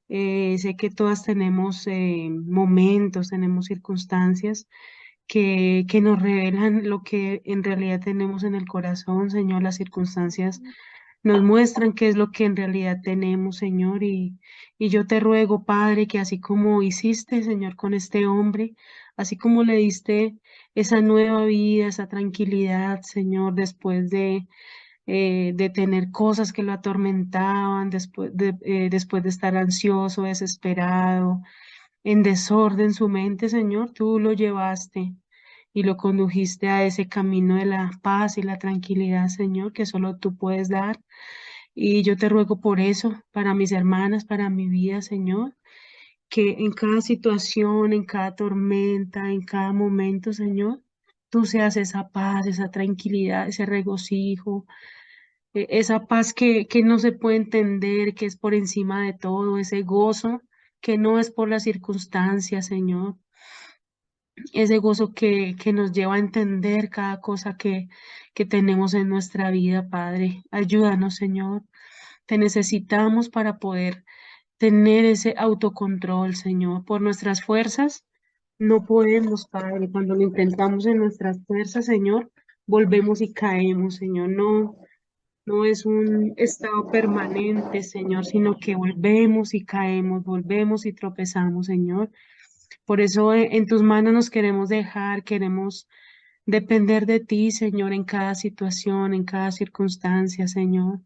Sé que todas tenemos momentos, tenemos circunstancias que nos revelan lo que en realidad tenemos en el corazón, Señor. Las circunstancias nos muestran qué es lo que en realidad tenemos, Señor. Y yo te ruego, Padre, que así como hiciste, Señor, con este hombre, así como le diste esa nueva vida, esa tranquilidad, Señor, después de tener cosas que lo atormentaban, después de estar ansioso, desesperado, en desorden su mente, Señor, tú lo llevaste y lo condujiste a ese camino de la paz y la tranquilidad, Señor, que solo tú puedes dar. Y yo te ruego por eso, para mis hermanas, para mi vida, Señor, que en cada situación, en cada tormenta, en cada momento, Señor, tú seas esa paz, esa tranquilidad, ese regocijo, esa paz que no se puede entender, que es por encima de todo, ese gozo que no es por las circunstancias, Señor. ese gozo que nos lleva a entender cada cosa que tenemos en nuestra vida, Padre. Ayúdanos, Señor. Te necesitamos para poder tener ese autocontrol, Señor. Por nuestras fuerzas no podemos, Padre. Cuando lo intentamos en nuestras fuerzas, Señor, volvemos y caemos, Señor. No, no es un estado permanente, Señor, sino que volvemos y caemos, volvemos y tropezamos, Señor. Por eso en tus manos nos queremos dejar, queremos depender de ti, Señor, en cada situación, en cada circunstancia, Señor.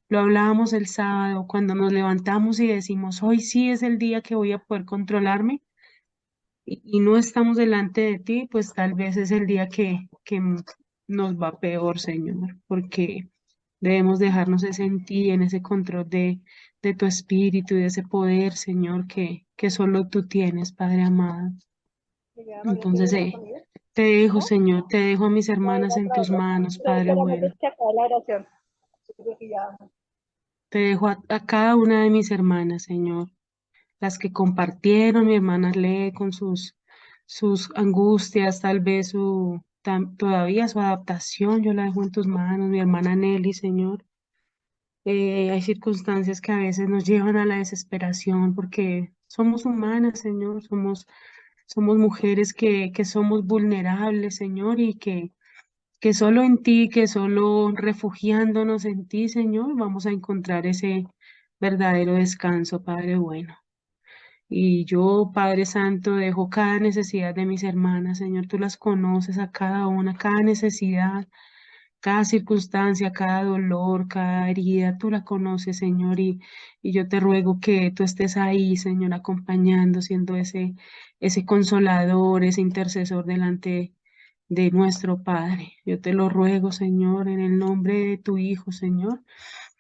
Lo hablábamos el sábado cuando nos levantamos y decimos, hoy sí es el día que voy a poder controlarme y no estamos delante de ti, pues tal vez es el día que nos va peor, Señor, porque debemos dejarnos ese en ti, en ese control de tu espíritu y de ese poder, Señor, que solo tú tienes, Padre amado. Entonces, te dejo, Señor, te dejo a mis hermanas en tus manos, Padre bueno. Te dejo a cada una de mis hermanas, Señor. Las que compartieron, mi hermana Lee con sus angustias, tal vez todavía su adaptación, yo la dejo en tus manos, mi hermana Nelly, Señor. Hay circunstancias que a veces nos llevan a la desesperación porque somos humanas, Señor, somos mujeres que somos vulnerables, Señor, y que solo en ti, que solo refugiándonos en ti, Señor, vamos a encontrar ese verdadero descanso, Padre bueno. Y yo, Padre Santo, dejo cada necesidad de mis hermanas, Señor, tú las conoces a cada una, cada necesidad, cada circunstancia, cada dolor, cada herida, tú la conoces, Señor, y yo te ruego que tú estés ahí, Señor, acompañando, siendo ese consolador, ese intercesor delante de nuestro Padre. Yo te lo ruego, Señor, en el nombre de tu Hijo, Señor,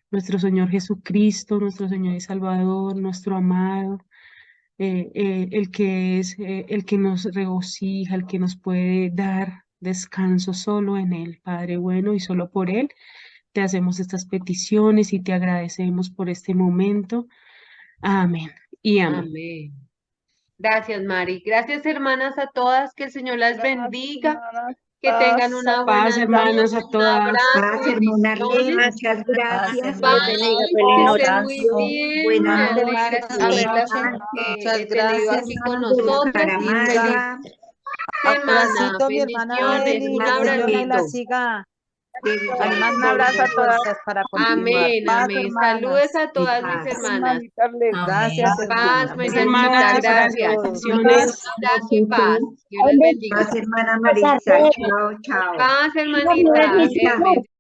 nuestro Señor Jesucristo, nuestro Señor y Salvador, nuestro amado, el que es el que nos regocija, el que nos puede dar descanso solo en Él, Padre bueno, y solo por Él te hacemos estas peticiones y te agradecemos por este momento. Amén y amén. Amén. Gracias, Mari. Gracias, hermanas, a todas. Que el Señor las bendiga. Que tengan una buena Paz, hermanas, noche. a Un todas. abrazo. Paz, hermana Lee, Bendiciones. muchas gracias. Dios Bye. bendiga, Que feliz noche. estén muy bien. Buenas Me noches. alegra Feliz haberlas noche. Muchas tenido gracias. aquí con Hermanos de nosotros. Y feliz Bucaramanga. semana. Abracito, mi hermana Bendiciones. Eli, Un que el Señor me la abracito. siga Un animando abrazo con a todas. fuerzas para continuar. Amén, Paz, amén. Saludos hermanas. a Y todas mis paz. hermanas. Gracias, Paz, hermanas. Marianita, Hermanas, gracias. bendiciones. Un abrazo y paz. Dios les bendiga. Paz, hermana Marisa. Chao, chao. Paz, hermanita. Marisa.